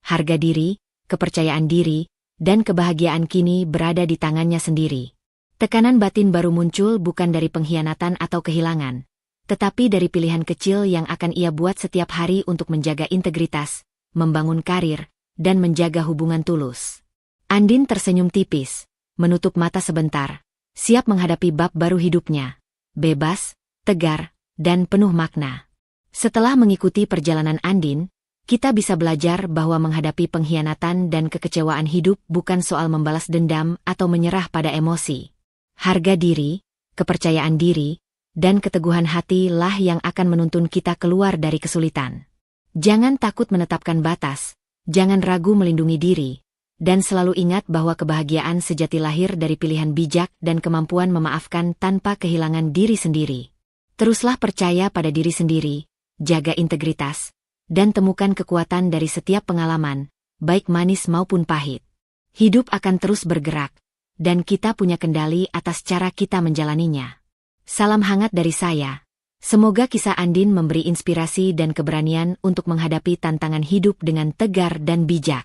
Harga diri, kepercayaan diri, dan kebahagiaan kini berada di tangannya sendiri. Tekanan batin baru muncul bukan dari pengkhianatan atau kehilangan, tetapi dari pilihan kecil yang akan ia buat setiap hari untuk menjaga integritas, membangun karir, dan menjaga hubungan tulus. Andin tersenyum tipis, menutup mata sebentar, siap menghadapi bab baru hidupnya, bebas, tegar, dan penuh makna. Setelah mengikuti perjalanan Andin, kita bisa belajar bahwa menghadapi pengkhianatan dan kekecewaan hidup bukan soal membalas dendam atau menyerah pada emosi. Harga diri, kepercayaan diri, dan keteguhan hati lah yang akan menuntun kita keluar dari kesulitan. Jangan takut menetapkan batas, jangan ragu melindungi diri, dan selalu ingat bahwa kebahagiaan sejati lahir dari pilihan bijak dan kemampuan memaafkan tanpa kehilangan diri sendiri. Teruslah percaya pada diri sendiri, jaga integritas, dan temukan kekuatan dari setiap pengalaman, baik manis maupun pahit. Hidup akan terus bergerak, dan kita punya kendali atas cara kita menjalaninya. Salam hangat dari saya. Semoga kisah Andin memberi inspirasi dan keberanian untuk menghadapi tantangan hidup dengan tegar dan bijak.